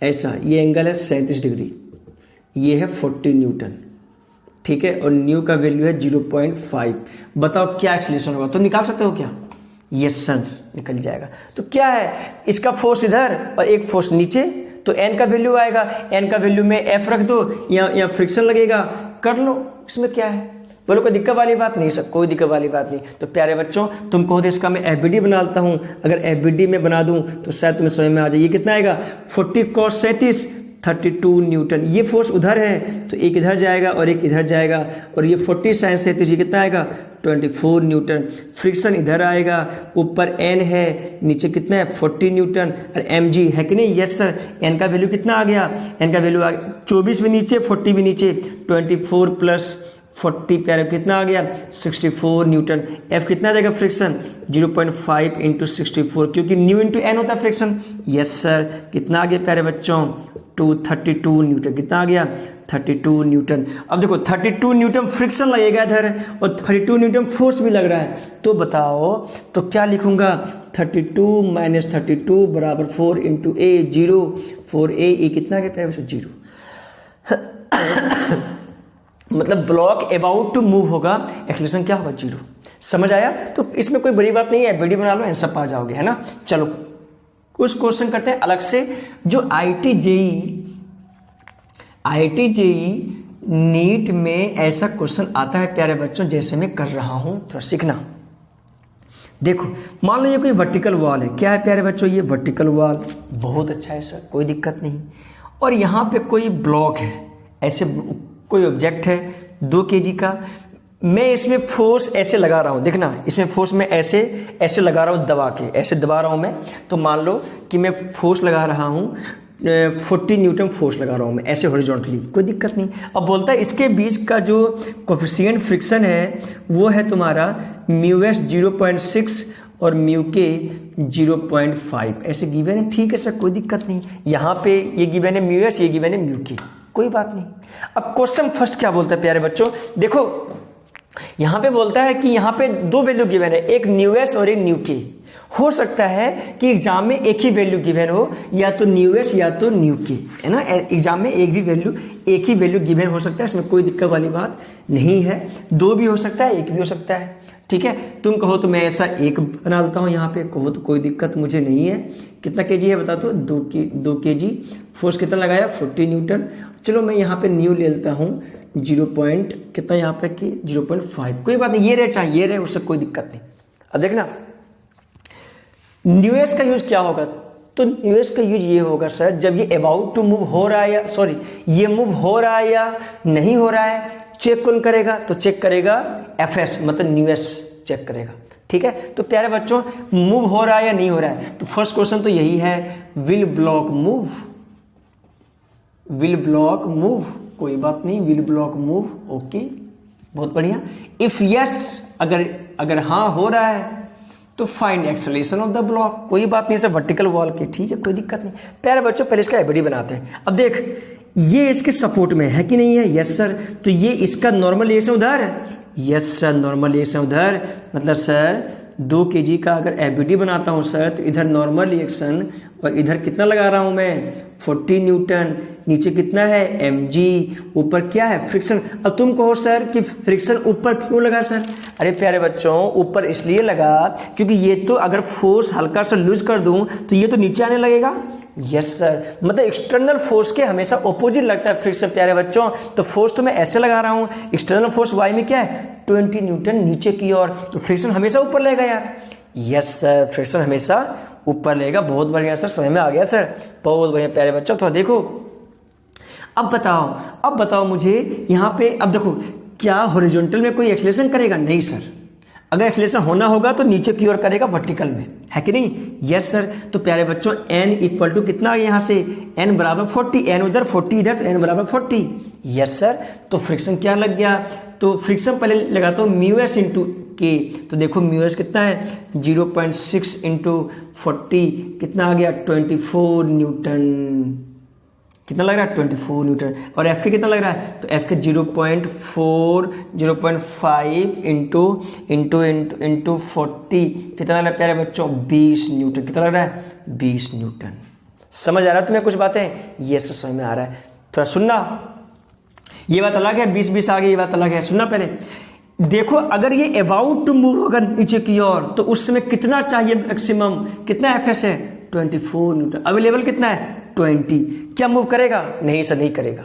ऐसा, ये एंगल है 37 डिग्री, ये है 40 न्यूटन, ठीक है, और न्यू का वैल्यू है 0.5। बताओ क्या एक्सीलरेशन होगा, तो निकाल सकते हो क्या, यस सर निकल जाएगा। तो क्या है, इसका फोर्स इधर और एक फोर्स नीचे, तो एन का वैल्यू आएगा, एन का वैल्यू में एफ रख दो, या फ्रिक्शन लगेगा, कर लो, इसमें क्या है। बोलो कोई दिक्कत वाली बात नहीं सर, कोई दिक्कत वाली बात नहीं। तो प्यारे बच्चों तुम कहो तो इसका मैं एफबीडी बना लेता हूँ, अगर एफबीडी में बना दूँ तो शायद तुम्हें समझ में आ जाए। ये कितना आएगा 40 cos 37 32 न्यूटन, ये फोर्स उधर है तो एक इधर जाएगा और एक इधर जाएगा, और ये 40 sin 37 ये कितना आएगा 24 न्यूटन। फ्रिक्शन इधर आएगा, ऊपर एन है, नीचे कितना है 40 न्यूटन, और एम जी है कि नहीं, यस सर। एन का वैल्यू कितना आ गया, एन का वैल्यू आ गया 24 भी नीचे 40 भी नीचे, 24 प्लस 40 प्यारे कितना आ गया 64 न्यूटन। एफ कितना देगा फ्रिक्शन 0.5 इंटू 64, क्योंकि न्यू इंटू एन होता है फ्रिक्शन, यस सर। कितना आ गया प्यारे बच्चों 32 न्यूटन, कितना आ गया 32 न्यूटन। अब देखो 32 न्यूटन फ्रिक्शन लगेगा इधर और 32 न्यूटन फोर्स भी लग रहा है, तो बताओ तो क्या लिखूंगा 32 माइनस 32 बराबर 4 इंटू ए 0, 4a ये कितना आ गया प्यारे बच्चों 0। मतलब ब्लॉक अबाउट टू मूव होगा, एक्सीलरेशन क्या होगा 0। समझ आया, तो इसमें कोई बड़ी बात नहीं है, वीडियो बना लो आंसर पा जाओगे, है ना। चलो कुछ क्वेश्चन करते हैं अलग से, जो आईआईटी जेईई नीट में ऐसा क्वेश्चन आता है प्यारे बच्चों, जैसे मैं कर रहा हूं, थोड़ा सीखना। देखो मान लो ये कोई वर्टिकल वॉल है, क्या है प्यारे बच्चों ये वर्टिकल वॉल, बहुत अच्छा है सर कोई दिक्कत नहीं। और यहाँ पे कोई ब्लॉक है, ऐसे कोई ऑब्जेक्ट है 2 kg का, मैं इसमें फोर्स ऐसे लगा रहा हूँ, देखना इसमें फोर्स मैं ऐसे लगा रहा हूँ, दबा के ऐसे दबा रहा हूँ मैं, तो मान लो कि मैं फोर्स लगा रहा हूँ 40 न्यूटन फोर्स लगा रहा हूँ मैं ऐसे हॉरिजॉन्टली, कोई दिक्कत नहीं। अब बोलता है इसके बीच का जो कोफिशिएंट फ्रिक्शन है वो है तुम्हारा μs 0.6 और म्यू के 0.5 ऐसे गिवन है, ठीक है सर कोई दिक्कत नहीं। यहाँ पे ये गिवन है μs, ये गिवन है म्यू के, कोई बात नहीं। अब क्वेश्चन फर्स्ट क्या बोलता है प्यारे बच्चों, देखो यहाँ पे बोलता है कि यहाँ पे 2 वैल्यू गिवन है, एक न्यू एस और एक न्यू के। हो सकता है कि एग्जाम में एक ही वैल्यू गिवन हो, या तो न्यू एस या तो न्यू के, है ना। एग्जाम में एक ही वैल्यू गिवन हो सकता है, इसमें कोई दिक्कत वाली बात नहीं है। 2 भी हो सकता है, 1 भी हो सकता है, ठीक है। तुम कहो तो मैं ऐसा 1 बना लेता हूँ, यहाँ पे कहो तो कोई दिक्कत मुझे नहीं है। कितना केजी है बता दो, 2 केजी। फोर्स कितना लगाया, 40 न्यूटन। चलो मैं यहाँ पे न्यू ले लेता हूँ 0 पॉइंट कितना यहाँ पे कि 0.5, कोई बात नहीं, ये रहे चाहे ये रहे, उससे कोई दिक्कत नहीं। अब देखना न्यूएस का यूज क्या होगा, तो न्यूएस का यूज ये होगा सर, जब ये अबाउट टू मूव हो रहा है या सॉरी ये मूव हो रहा है या नहीं हो रहा है, चेक कौन करेगा, तो चेक करेगा एफएस, मतलब न्यूएस चेक करेगा, ठीक है। तो प्यारे बच्चों मूव हो रहा है या नहीं हो रहा है, तो फर्स्ट क्वेश्चन तो यही है, will block move, will block move, कोई बात नहीं, विल ब्लॉक मूव, ओके, बहुत बढ़िया। इफ यस, अगर हाँ हो रहा है तो find acceleration of the block, कोई बात नहीं, सर वर्टिकल वॉल की, ठीक है, कोई दिक्कत नहीं। प्यारे बच्चों पहले इसका एबीडी बनाते हैं। अब देख ये इसके सपोर्ट में है कि नहीं है, यस सर, तो ये इसका नॉर्मल रिएक्शन उधर है, यस सर, नॉर्मल रिएक्शन उधर, मतलब सर 2 केजी का अगर एबीडी बनाता हूँ सर, तो इधर नॉर्मल रिएक्शन और इधर कितना लगा रहा हूँ मैं, 40 न्यूटन, नीचे कितना है mg, ऊपर क्या है फ्रिक्शन। अब तुम कहो सर कि फ्रिक्शन ऊपर क्यों लगा सर, अरे प्यारे बच्चों ऊपर इसलिए लगा क्योंकि ये तो अगर फोर्स हल्का सा लूज कर दूं तो ये तो नीचे आने लगेगा, यस सर, मतलब एक्सटर्नल फोर्स के हमेशा ऑपोजिट लगता है फ्रिक्शन प्यारे बच्चों। तो फोर्स तो मैं ऐसे लगा रहा हूँ, एक्सटर्नल फोर्स वाई में क्या है 20 न्यूटन नीचे की ओर, तो फ्रिक्शन हमेशा ऊपर लेगा यार, यस सर, फ्रिक्शन हमेशा ऊपर लेगा। बहुत बढ़िया सर, समझ में आ गया सर, बहुत बढ़िया प्यारे बच्चों। तो देखो अब बताओ मुझे यहाँ पे, अब देखो क्या हॉरिजॉन्टल में कोई एक्सेलरेशन करेगा, नहीं सर, अगर एक्सेलरेशन होना होगा तो नीचे की ओर करेगा वर्टिकल में, है कि नहीं, यस सर। तो प्यारे बच्चों n इक्वल टू कितना आ गया यहाँ से, n बराबर 40, n उधर 40 इधर, तो n बराबर 40, यस सर। तो फ्रिक्शन क्या लग गया, तो फ्रिक्शन पहले लगाता हूँ म्यू एस इंटू के, तो देखो म्यू एस कितना है 0.6 इंटू 40 कितना आ गया 24 न्यूटन, कितना लग रहा है 24 न्यूटन, और एफ के कितना लग रहा है, तो एफ के 0.5 इंटू 40 कितना लग रहा है प्यारे बच्चों 20 न्यूटन, कितना लग रहा है 20 न्यूटन। समझ आ रहा है तुम्हें कुछ बातें, ये सब समझ में आ रहा है, थोड़ा सुनना, ये बात अलग है, 20 आ गई, ये बात अलग है, सुनना पहले। देखो अगर ये अबाउट टू मूव होगा नीचे की ओर तो उस समय कितना चाहिए मैक्सिमम, कितना एफएस है 24 न्यूटन, अवेलेबल कितना है 20, क्या मूव करेगा, नहीं सर नहीं करेगा।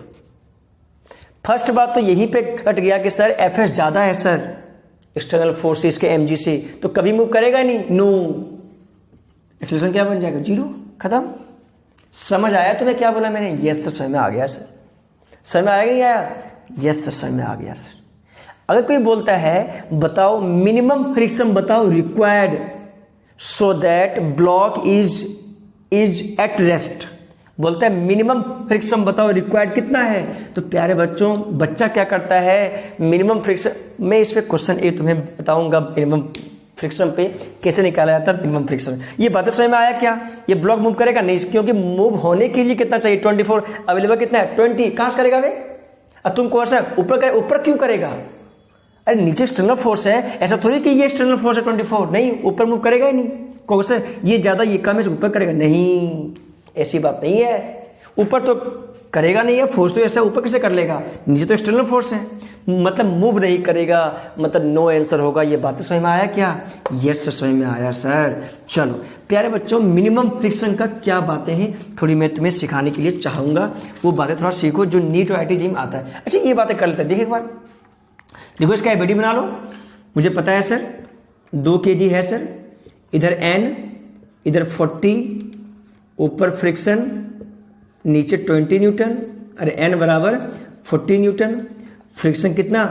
फर्स्ट बात तो यहीं पे घट गया कि सर एफएस ज्यादा है सर एक्सटर्नल फोर्सेस के एमजी से, तो कभी मूव करेगा नहीं, नो, एक्सेलरेशन क्या बन जाएगा 0, खत्म। समझ आया तुम्हें क्या बोला मैंने, यस सर समझ में आ गया सर, समझ में आया नहीं आया, यस सर समझ में आ गया सर। अगर कोई बोलता है बताओ मिनिमम फ्रिक्शन बताओ required so that block is at rest, बोलता है मिनिमम फ्रिक्शन बताओ रिक्वायर्ड कितना है, तो प्यारे बच्चों बच्चा क्या करता है मिनिमम फ्रिक्शन, मैं इस पे क्वेश्चन ए तुम्हें बताऊंगा मिनिमम फ्रिक्शन पे कैसे निकाला जाता है मिनिमम फ्रिक्शन। ये बातें समझ में आया क्या, ये ब्लॉक मूव करेगा नहीं, क्योंकि मूव होने के लिए कितना चाहिए 24, अवेलेबल कितना है 20, कहाँ से करेगा वे, अब तुम कौन सा ऊपर क्यों करेगा, अरे नीचे एक्सटर्नल फोर्स है, ऐसा थोड़ी कि ये एक्सटर्नल फोर्स है 24, नहीं ऊपर मूव करेगा ही नहीं, कौन सा ये ज्यादा ये कम है ऊपर करेगा, नहीं ऐसी बात नहीं है, ऊपर तो करेगा नहीं है फोर्स, तो ऐसा ऊपर कैसे कर लेगा, नीचे तो एक्सटर्नल फोर्स है, मतलब मूव नहीं करेगा, मतलब नो आंसर होगा। ये बातें समझ में आया क्या, यस सर समझ में आया सर। चलो प्यारे बच्चों मिनिमम फ्रिक्शन का क्या बातें हैं थोड़ी मैं तुम्हें सिखाने के लिए चाहूंगा, वो बातें थोड़ा सीखो जो नीट और IIT में आता है। अच्छा ये बातें कर लेते हैं, देखिए एक बार देखो इसका एबीडी बना लो, मुझे पता है सर 2 kg है सर, इधर n इधर 40, ऊपर फ्रिक्शन नीचे 20 न्यूटन, अरे n बराबर 40 न्यूटन, फ्रिक्शन कितना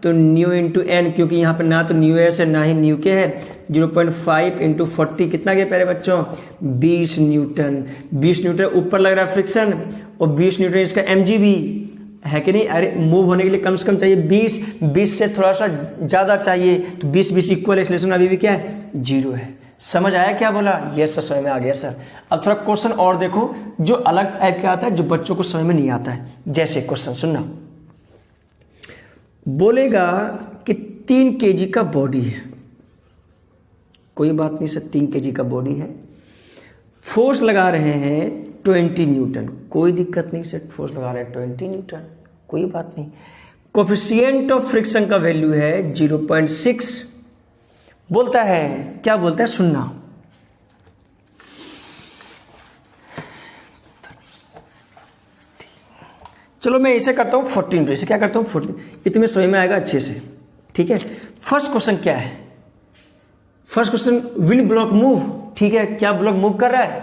तो न्यू इंटू एन, क्योंकि यहाँ पर ना तो न्यू एस है ना ही न्यू के है, 0.5 इंटू 40 कितना गया प्यारे बच्चों 20 न्यूटन, 20 न्यूटन ऊपर लग रहा है फ्रिक्शन और 20 न्यूटन इसका mg भी है कि नहीं, अरे मूव होने के लिए कम से कम चाहिए 20 से थोड़ा सा ज्यादा चाहिए, तो 20 इक्वल एक्सेलरेशन अभी भी क्या है 0 है। समझ आया क्या बोला, यस सर समझ में आ गया सर। अब थोड़ा क्वेश्चन और देखो जो अलग टाइप का आता है जो बच्चों को समझ में नहीं आता है, जैसे क्वेश्चन सुनना, बोलेगा कि 3 kg का बॉडी है, कोई बात नहीं सर, 3 kg का बॉडी है। फोर्स लगा रहे हैं 20 न्यूटन, कोई दिक्कत नहीं सर, फोर्स लगा रहे हैं 20 न्यूटन, कोई बात नहीं। कोफिशिएंट ऑफ फ्रिक्शन का वैल्यू है 0.6, बोलता है क्या बोलता है, सुनना। चलो मैं इसे करता हूँ 14, इसे क्या करता हूँ 14, ये तुम्हें समझ में आएगा अच्छे से, ठीक है। फर्स्ट क्वेश्चन क्या है, first question will block move, ठीक है, क्या ब्लॉक मूव कर रहा है,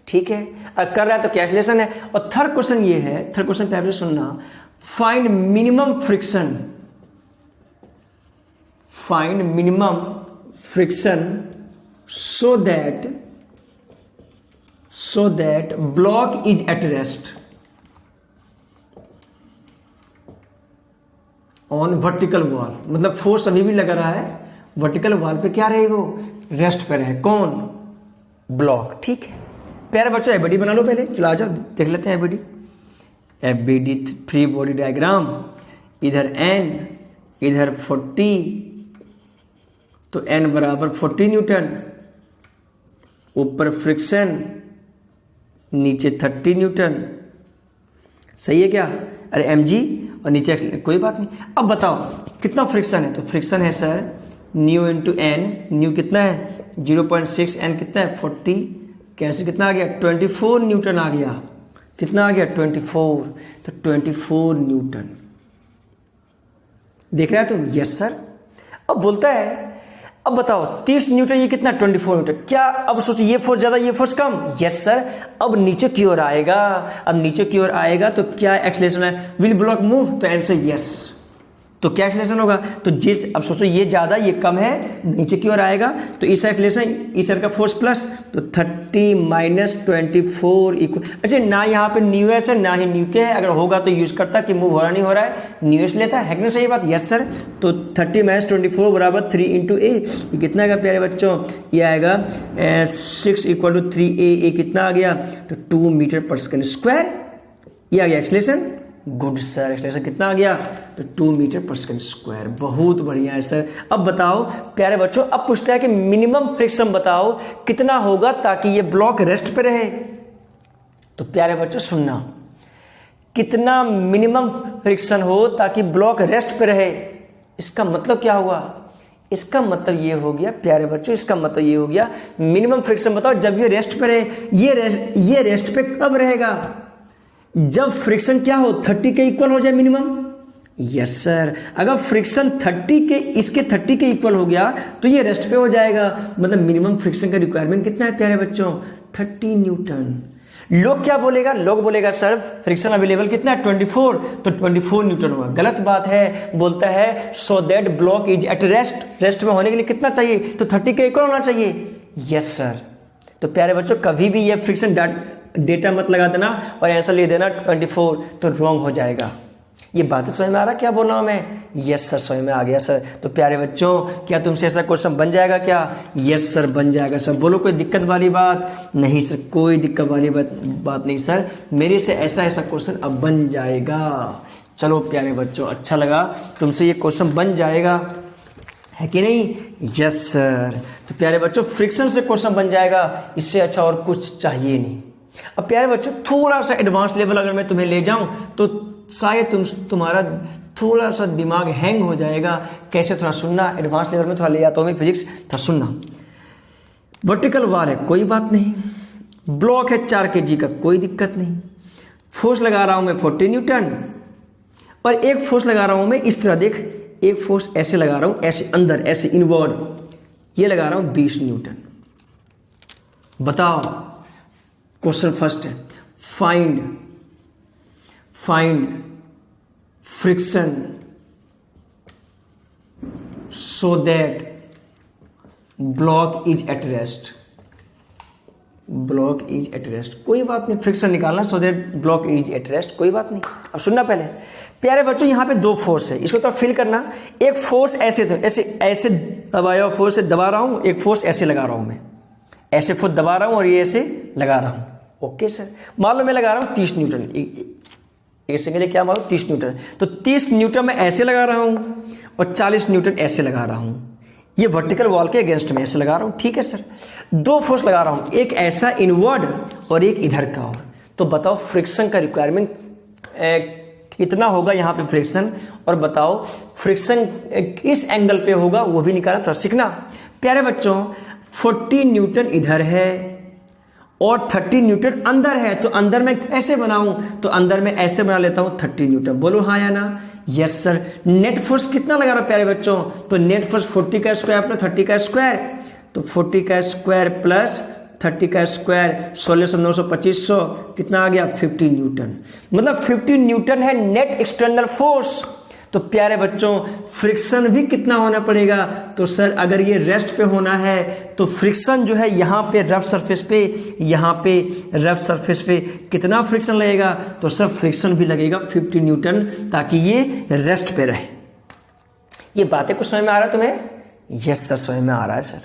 ठीक है, और कर रहा है तो क्या एक्सीलरेशन है। और थर्ड क्वेश्चन ये है, थर्ड क्वेश्चन पहले सुनना, find minimum friction, find minimum friction so that block is at rest on vertical wall, मतलब फोर्स अभी भी लग रहा है वर्टिकल वॉल पे, क्या रहे, वो रेस्ट पे रहे, कौन, ब्लॉक, ठीक है। प्यारे बच्चों एबीडी बना लो पहले, चला जाओ देख लेते हैं ABD. ABD free body diagram, इधर n, इधर 40, तो n बराबर 40 न्यूटन, ऊपर फ्रिक्शन, नीचे 30 न्यूटन, सही है क्या, अरे mg, और नीचे कोई बात नहीं। अब बताओ कितना फ्रिक्शन है, तो फ्रिक्शन है sir mu into N, mu कितना है 0.6, एन कितना है 40, कैंसिल कितना आ गया 24 न्यूटन आ गया, कितना आ गया 24, तो 24 न्यूटन, देख रहा है तुम, यस सर। अब बोलता है, अब बताओ 30 न्यूटन, ये कितना 24 न्यूटन, क्या अब सोचो ये फोर्स ज्यादा ये फोर्स कम, यस सर। अब नीचे की ओर आएगा, अब नीचे की ओर आएगा तो क्या एक्सीलरेशन है, विल ब्लॉक मूव, तो आंसर यस, तो क्या एक्सीलरेशन होगा, तो जिस, अब सोचो ये ज्यादा ये कम है, नीचे की ओर आएगा तो इस एक्सीलरेशन, इस का फोर्स प्लस, तो 30 माइनस 24 इक्वल, अच्छा ना यहाँ पे न्यू एस है ना ही न्यू के है, अगर होगा तो यूज करता कि मूव हो रहा नहीं हो रहा है, न्यू एस लेता है कि नहीं, सही बात, यस सर। तो 30 माइनस 24 बराबर 3 इंटू ए, ये कितना आएगा प्यारे बच्चों, ये आएगा 6 इक्वल टू 3a, ए कितना आ गया, तो 2 मीटर पर सेकेंड स्क्वायर, ये आ गया एक्सीलरेशन, गुड सर, एक्सीलरेशन कितना आ गया, तो 2 मीटर पर सेकेंड स्क्वायर, बहुत बढ़िया है सर। अब बताओ प्यारे बच्चों, अब पूछता है कि मिनिमम फ्रिक्शन बताओ कितना होगा ताकि ये ब्लॉक रेस्ट पे रहे, तो प्यारे बच्चों सुनना, कितना मिनिमम फ्रिक्शन हो ताकि ब्लॉक रेस्ट पे रहे, इसका मतलब क्या हुआ, इसका मतलब ये हो गया प्यारे बच्चों, इसका मतलब ये हो गया मिनिमम फ्रिक्शन बताओ जब ये रेस्ट पे रहे, ये रेस्ट पे कब रहेगा, जब फ्रिक्शन क्या हो 30 के इक्वल हो जाए मिनिमम, यस सर। अगर फ्रिक्शन 30 के, इसके 30 के इक्वल हो गया तो ये रेस्ट पे हो जाएगा, मतलब मिनिमम फ्रिक्शन का रिक्वायरमेंट कितना है प्यारे बच्चों, 30 न्यूटन। लोग क्या बोलेगा, लोग बोलेगा सर फ्रिक्शन अवेलेबल कितना है 24, तो 24 न्यूटन हुआ, गलत बात है। बोलता है so that block is at rest, rest में होने के लिए कितना चाहिए, तो 30 के इक्वल होना चाहिए, यस सर। तो प्यारे बच्चों कभी भी ये फ्रिक्शन डेटा मत लगा देना और आंसर ले देना 24, तो रॉन्ग हो जाएगा। ये बात समझ में आ रहा क्या बोल रहा हूं मैं, यस सर समझ में आ गया सर। तो प्यारे बच्चों क्या तुमसे ऐसा क्वेश्चन बन जाएगा क्या, यस सर बन जाएगा सर, बोलो कोई दिक्कत वाली बात नहीं सर, कोई दिक्कत वाली बात नहीं सर, मेरे से ऐसा क्वेश्चन अब बन जाएगा। चलो प्यारे बच्चों अच्छा लगा, तुमसे ये क्वेश्चन बन जाएगा है कि नहीं, यस सर। तो प्यारे बच्चों फ्रिक्शन से क्वेश्चन बन जाएगा, इससे अच्छा और कुछ चाहिए नहीं। अब प्यारे बच्चों थोड़ा सा एडवांस लेवल अगर मैं तुम्हें ले जाऊं तो शायद तुम्हारा थोड़ा सा दिमाग हैंग हो जाएगा। कैसे, थोड़ा सुनना, एडवांस लेवल में थोड़ा ले जाता हूं मैं फिजिक्स, थोड़ा सुनना। वर्टिकल वाल है कोई बात नहीं, ब्लॉक है 4 kg का कोई दिक्कत नहीं, फोर्स लगा रहा हूं मैं 40 न्यूटन, और एक फोर्स लगा रहा हूं मैं इस तरह, देख एक फोर्स ऐसे लगा रहा हूं, ऐसे अंदर ऐसे इनवर्ड, ये लगा रहा हूं 20 न्यूटन। बताओ क्वेश्चन फर्स्ट है, find friction so that block is at rest, block is at rest, कोई बात नहीं, फ्रिक्शन निकालना so that block is at rest, कोई बात नहीं। अब सुनना पहले प्यारे बच्चों, यहाँ पे 2 फोर्स है, इसको तो फील करना। एक फोर्स ऐसे दबाया, फोर्स से दबा रहा हूं, एक फोर्स ऐसे लगा रहा हूं मैं, ऐसे फोर्स दबा रहा हूं और ये ऐसे लगा रहा हूं, ओके सर। मान लो मैं लगा रहा हूं 30 न्यूटन, ऐसे के लिए क्या मान लो 30 न्यूटन, तो 30 न्यूटन मैं ऐसे लगा रहा हूं और 40 न्यूटन ऐसे लगा रहा हूं। ये वर्टिकल वॉल के अगेंस्ट में ऐसे लगा रहा हूँ, ठीक है सर। दो फोर्स लगा रहा हूँ, एक ऐसा इनवर्ड और एक इधर का। और तो बताओ फ्रिक्शन का रिक्वायरमेंट कितना होगा यहाँ पे फ्रिक्शन, और बताओ फ्रिक्शन किस एंगल पे होगा वो भी निकालना, थोड़ा सीखना प्यारे बच्चों। 40 न्यूटन इधर है और 30 न्यूटन अंदर है, तो अंदर में ऐसे बनाऊं, तो अंदर में ऐसे बना लेता हूं 30 न्यूटन। बोलो हाँ या ना? Yes sir. नेट फोर्स कितना लगा रहा प्यारे बच्चों? तो नेट फोर्स 40 का स्क्वायर प्लस 30 का स्क्वायर, तो 40 का स्क्वायर प्लस 30 का स्क्वायर 16 से 9 सौ 2500 कितना आ गया? 50 न्यूटन। मतलब 50 न्यूटन है नेट एक्सटर्नल फोर्स। तो प्यारे बच्चों फ्रिक्शन भी कितना होना पड़ेगा? तो सर अगर ये रेस्ट पे होना है तो फ्रिक्शन जो है यहाँ पे रफ सरफेस पे, यहाँ पे रफ सरफेस पे कितना फ्रिक्शन लगेगा? तो सर फ्रिक्शन भी लगेगा 50 न्यूटन, ताकि ये रेस्ट पे रहे। ये बातें कुछ समझ में आ रहा है तुम्हें? यस सर समझ में आ रहा है सर,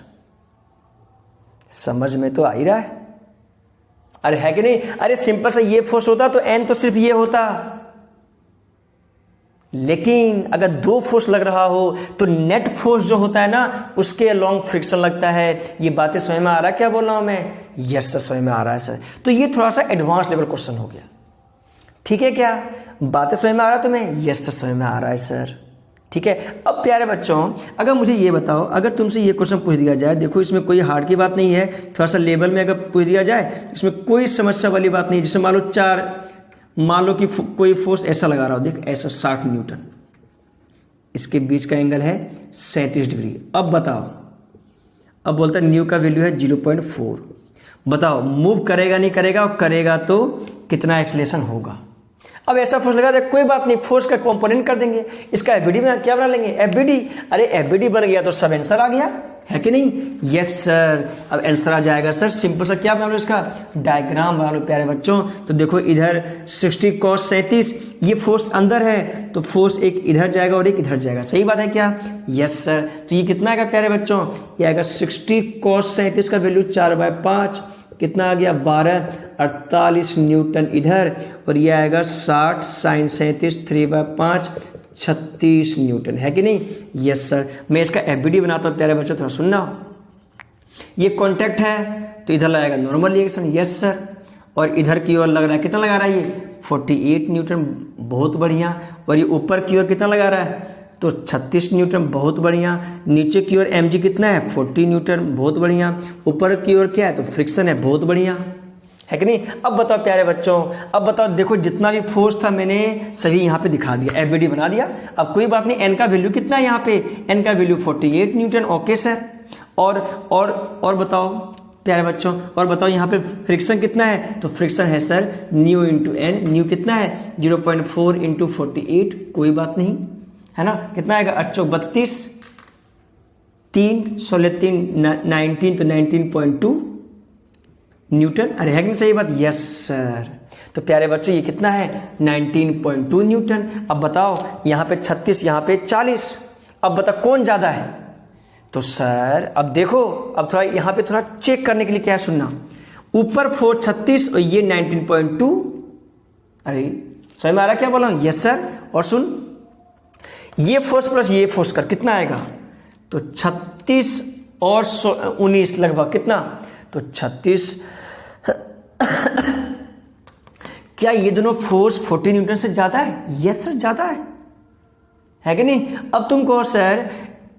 समझ में तो आ ही रहा है। अरे है कि नहीं? अरे सिंपल सा ये फोर्स होता तो एन तो सिर्फ ये होता, लेकिन अगर दो फोर्स लग रहा हो तो नेट फोर्स जो होता है ना उसके अलोंग फ्रिक्शन लगता है। ये बातें समझ में आ रहा है क्या बोल रहा हूं मैं? यस सर समझ में आ रहा है सर। तो ये थोड़ा सा एडवांस लेवल क्वेश्चन हो गया, ठीक है क्या? बातें समझ में आ रहा है तुम्हें? यस सर समझ में आ रहा है सर, ठीक है। अब प्यारे बच्चों अगर मुझे ये बताओ, अगर तुमसे ये क्वेश्चन पूछ दिया जाए, देखो इसमें कोई हार्ड की बात नहीं है, थोड़ा सा लेवल में अगर पूछ दिया जाए इसमें कोई समस्या वाली बात नहीं। जैसे मान लो कि कोई फोर्स ऐसा लगा रहा हो, देख ऐसा 60 न्यूटन, इसके बीच का एंगल है 37 डिग्री। अब बताओ, अब बोलता है न्यू का वैल्यू है 0.4, बताओ मूव करेगा नहीं करेगा, और करेगा तो कितना एक्सेलेरेशन होगा? अब ऐसा फोर्स लगा दे, कोई बात नहीं, फोर्स का कंपोनेंट कर देंगे, इसका एफबीडी में क्या बना लेंगे? एफबीडी। अरे एफबीडी बन गया तो सब आंसर आ गया, है कि नहीं? Yes sir. अब आंसर आ जाएगा सर, सिंपल सा क्या बना लो, इसका डायग्राम बना लो प्यारे बच्चों। तो देखो इधर 60 cos 37, ये फोर्स अंदर है तो फोर्स एक इधर जाएगा और एक इधर जाएगा, सही बात है क्या? Yes sir. तो ये कितना आएगा प्यारे बच्चों? ये आएगा 60 cos 37 का वैल्यू 4/5 कितना आ गया? 12/48 न्यूटन इधर, और ये आएगा 60 sin 37 3/5 36 न्यूटन, है कि नहीं? Yes sir. मैं इसका एफबीडी बनाता हूँ प्यारे बच्चों, थोड़ा सुनना। ये कॉन्टैक्ट है तो इधर लगाएगा नॉर्मल रिएक्शन, यस सर। और इधर की ओर लग रहा है, कितना लगा रहा है ये? 48 न्यूटन, बहुत बढ़िया। और ये ऊपर की ओर कितना लगा रहा है? तो 36 न्यूटन, बहुत बढ़िया। नीचे की ओर mg कितना है? 40 न्यूटन, बहुत बढ़िया। ऊपर की ओर क्या है? तो फ्रिक्शन है, बहुत बढ़िया, है कि नहीं? अब बताओ प्यारे बच्चों, अब बताओ, देखो जितना भी फोर्स था मैंने सभी यहाँ पे दिखा दिया, एफबीडी बना दिया। अब कोई बात नहीं, एन का वैल्यू कितना है यहाँ पे? एन का वैल्यू 48 न्यूटन, ओके सर। और बताओ प्यारे बच्चों, और बताओ यहाँ पे फ्रिक्शन कितना है? तो फ्रिक्शन है sir mu into N. Mu कितना है? 0.4 इंटू 48, कोई बात नहीं, है ना? कितना आएगा? 832, 3 16 3 19, तो 19.2 न्यूटन। अरे है कि नहीं सही बात? Yes sir. तो प्यारे बच्चों ये कितना है? 19.2 न्यूटन। अब बताओ यहाँ पे 36, यहाँ पे 40, अब बताओ कौन ज़्यादा है? तो सर अब देखो, अब थोड़ा यहाँ पे थोड़ा चेक करने के लिए क्या है, सुनना। ऊपर 436 और ये 19.2, अरे समझ में आ रहा क्या बोला हूँ? Yes sir. और सुन, ये फोर्स प्लस ये फोर्स कर कितना आएगा? तो 36 और 19 लगभग कितना? तो 36 क्या ये दोनों फोर्स 40 न्यूटन से ज्यादा है? यस सर ज्यादा है कि नहीं? अब तुम कहो सर,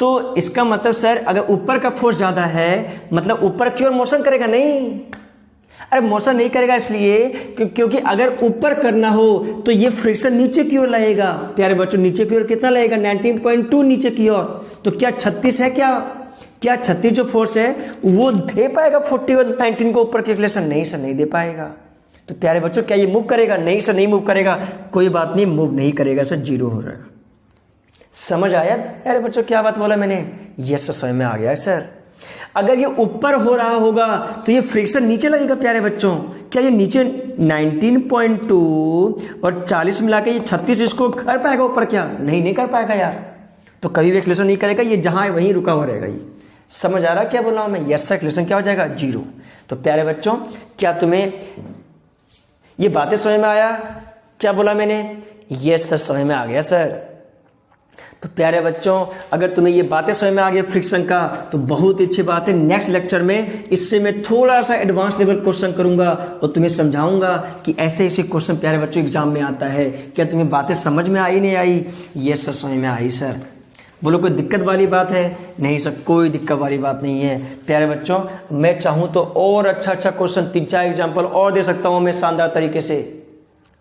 तो इसका मतलब सर अगर ऊपर का फोर्स ज्यादा है मतलब ऊपर की ओर मोशन करेगा? नहीं, अरे मोशन नहीं करेगा इसलिए क्योंकि अगर ऊपर करना हो तो ये फ्रिक्शन नीचे की ओर लगेगा। प्यारे बच्चों नीचे की ओर कितना लगेगा? 19.2 नीचे की ओर। तो क्या 36 है? क्या 36 जो फोर्स है वो दे पाएगा 40 और 19 को ऊपर कैलकुलेशन? नहीं सर, नहीं दे पाएगा। तो प्यारे बच्चों क्या ये मूव करेगा? नहीं सर, नहीं मूव करेगा। कोई बात नहीं, मूव नहीं करेगा सर, जीरो हो जाएगा। समझ आया प्यारे बच्चों क्या बात बोला मैंने? यस सर, समझ में आ गया सर। अगर ये ऊपर हो रहा होगा तो ये फ्रिक्शन नीचे लगेगा प्यारे बच्चों। क्या ये नीचे 19.2 और 40 मिला के ये 36 इसको कर पाएगा ऊपर? क्या नहीं कर पाएगा यार। तो कभी भी एक्सेलरेशन नहीं करेगा, ये जहां है वहीं रुका हुआ रहेगा। ये समझ आ रहा क्या बोल रहा हूं मैं? Yes sir. एक्सेलरेशन क्या हो जाएगा? जीरो। तो प्यारे बच्चों क्या तुम्हें ये बातें समझ में आया? क्या बोला मैंने? यस सर, समझ में आ गया सर। तो प्यारे बच्चों, अगर तुम्हें ये बातें समझ में आ गई फ्रिक्शन का तो बहुत ही अच्छी बात है। नेक्स्ट लेक्चर में इससे मैं थोड़ा सा एडवांस लेवल क्वेश्चन करूंगा और तुम्हें समझाऊंगा कि ऐसे ऐसे क्वेश्चन प्यारे बच्चों एग्जाम में आता है। क्या तुम्हें बातें समझ में आई नहीं आई? ये सर समझ में आई सर। बोलो कोई दिक्कत वाली बात है? नहीं सर, कोई दिक्कत वाली बात नहीं है। प्यारे बच्चों, मैं चाहूँ तो और अच्छा क्वेश्चन 3-4 एग्जाम्पल और दे सकता हूँ मैं शानदार तरीके से,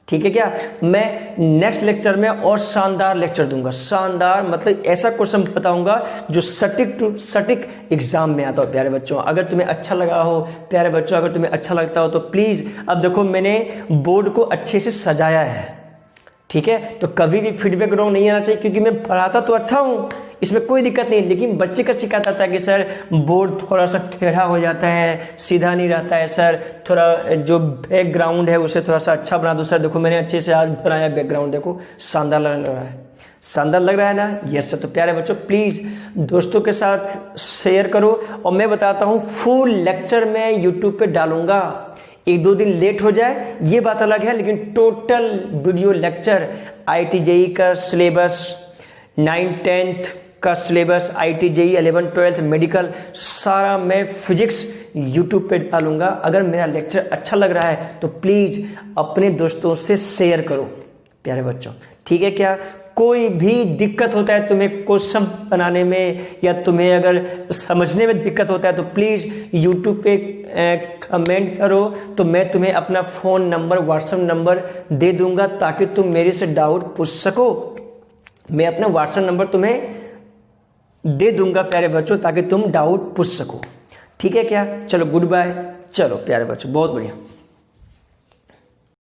ठीक है क्या? मैं नेक्स्ट लेक्चर में और शानदार लेक्चर दूंगा। शानदार मतलब ऐसा क्वेश्चन बताऊंगा जो सटीक एग्जाम में आता हो। प्यारे बच्चों, अगर तुम्हें अच्छा लगा हो, प्यारे बच्चों अगर तुम्हें अच्छा लगता हो तो प्लीज़, अब देखो मैंने बोर्ड को अच्छे से सजाया है, ठीक है? तो कभी भी फीडबैक रॉन्ग नहीं आना चाहिए, क्योंकि मैं पढ़ाता तो अच्छा हूँ, इसमें कोई दिक्कत नहीं, लेकिन बच्चे का शिकायत आता है कि सर बोर्ड थोड़ा सा टेढ़ा हो जाता है, सीधा नहीं रहता है सर, थोड़ा जो बैकग्राउंड है उसे थोड़ा सा अच्छा बना दो सर। देखो मैंने अच्छे से आज बनाया बैकग्राउंड, देखो शानदार लग रहा है, शानदार लग रहा है ना? Yes sir. तो प्यारे बच्चों प्लीज़ दोस्तों के साथ शेयर करो। और मैं बताता हूँ फुल लेक्चर मैं यूट्यूब पे डालूंगा, 1-2 दिन लेट हो जाए ये बात अलग है, लेकिन total video lecture IIT JEE का सिलेबस, 9th-10th का syllabus, IIT JEE 11th-12th medical, सारा मैं फिजिक्स यूट्यूब पे डालूंगा। अगर मेरा लेक्चर अच्छा लग रहा है तो प्लीज़ अपने दोस्तों से शेयर करो प्यारे बच्चों, ठीक है क्या? कोई भी दिक्कत होता है तुम्हें क्वेश्चन बनाने में या तुम्हें अगर समझने में दिक्कत होता है तो प्लीज़ यूट्यूब पे कमेंट करो, तो मैं तुम्हें अपना फ़ोन नंबर, व्हाट्सएप नंबर दे दूंगा ताकि तुम मेरे से डाउट पूछ सको। मैं अपना व्हाट्सएप नंबर तुम्हें दे दूंगा प्यारे बच्चों, ताकि तुम डाउट पूछ सको, ठीक है क्या? चलो गुड बाय। चलो प्यारे बच्चों, बहुत बढ़िया।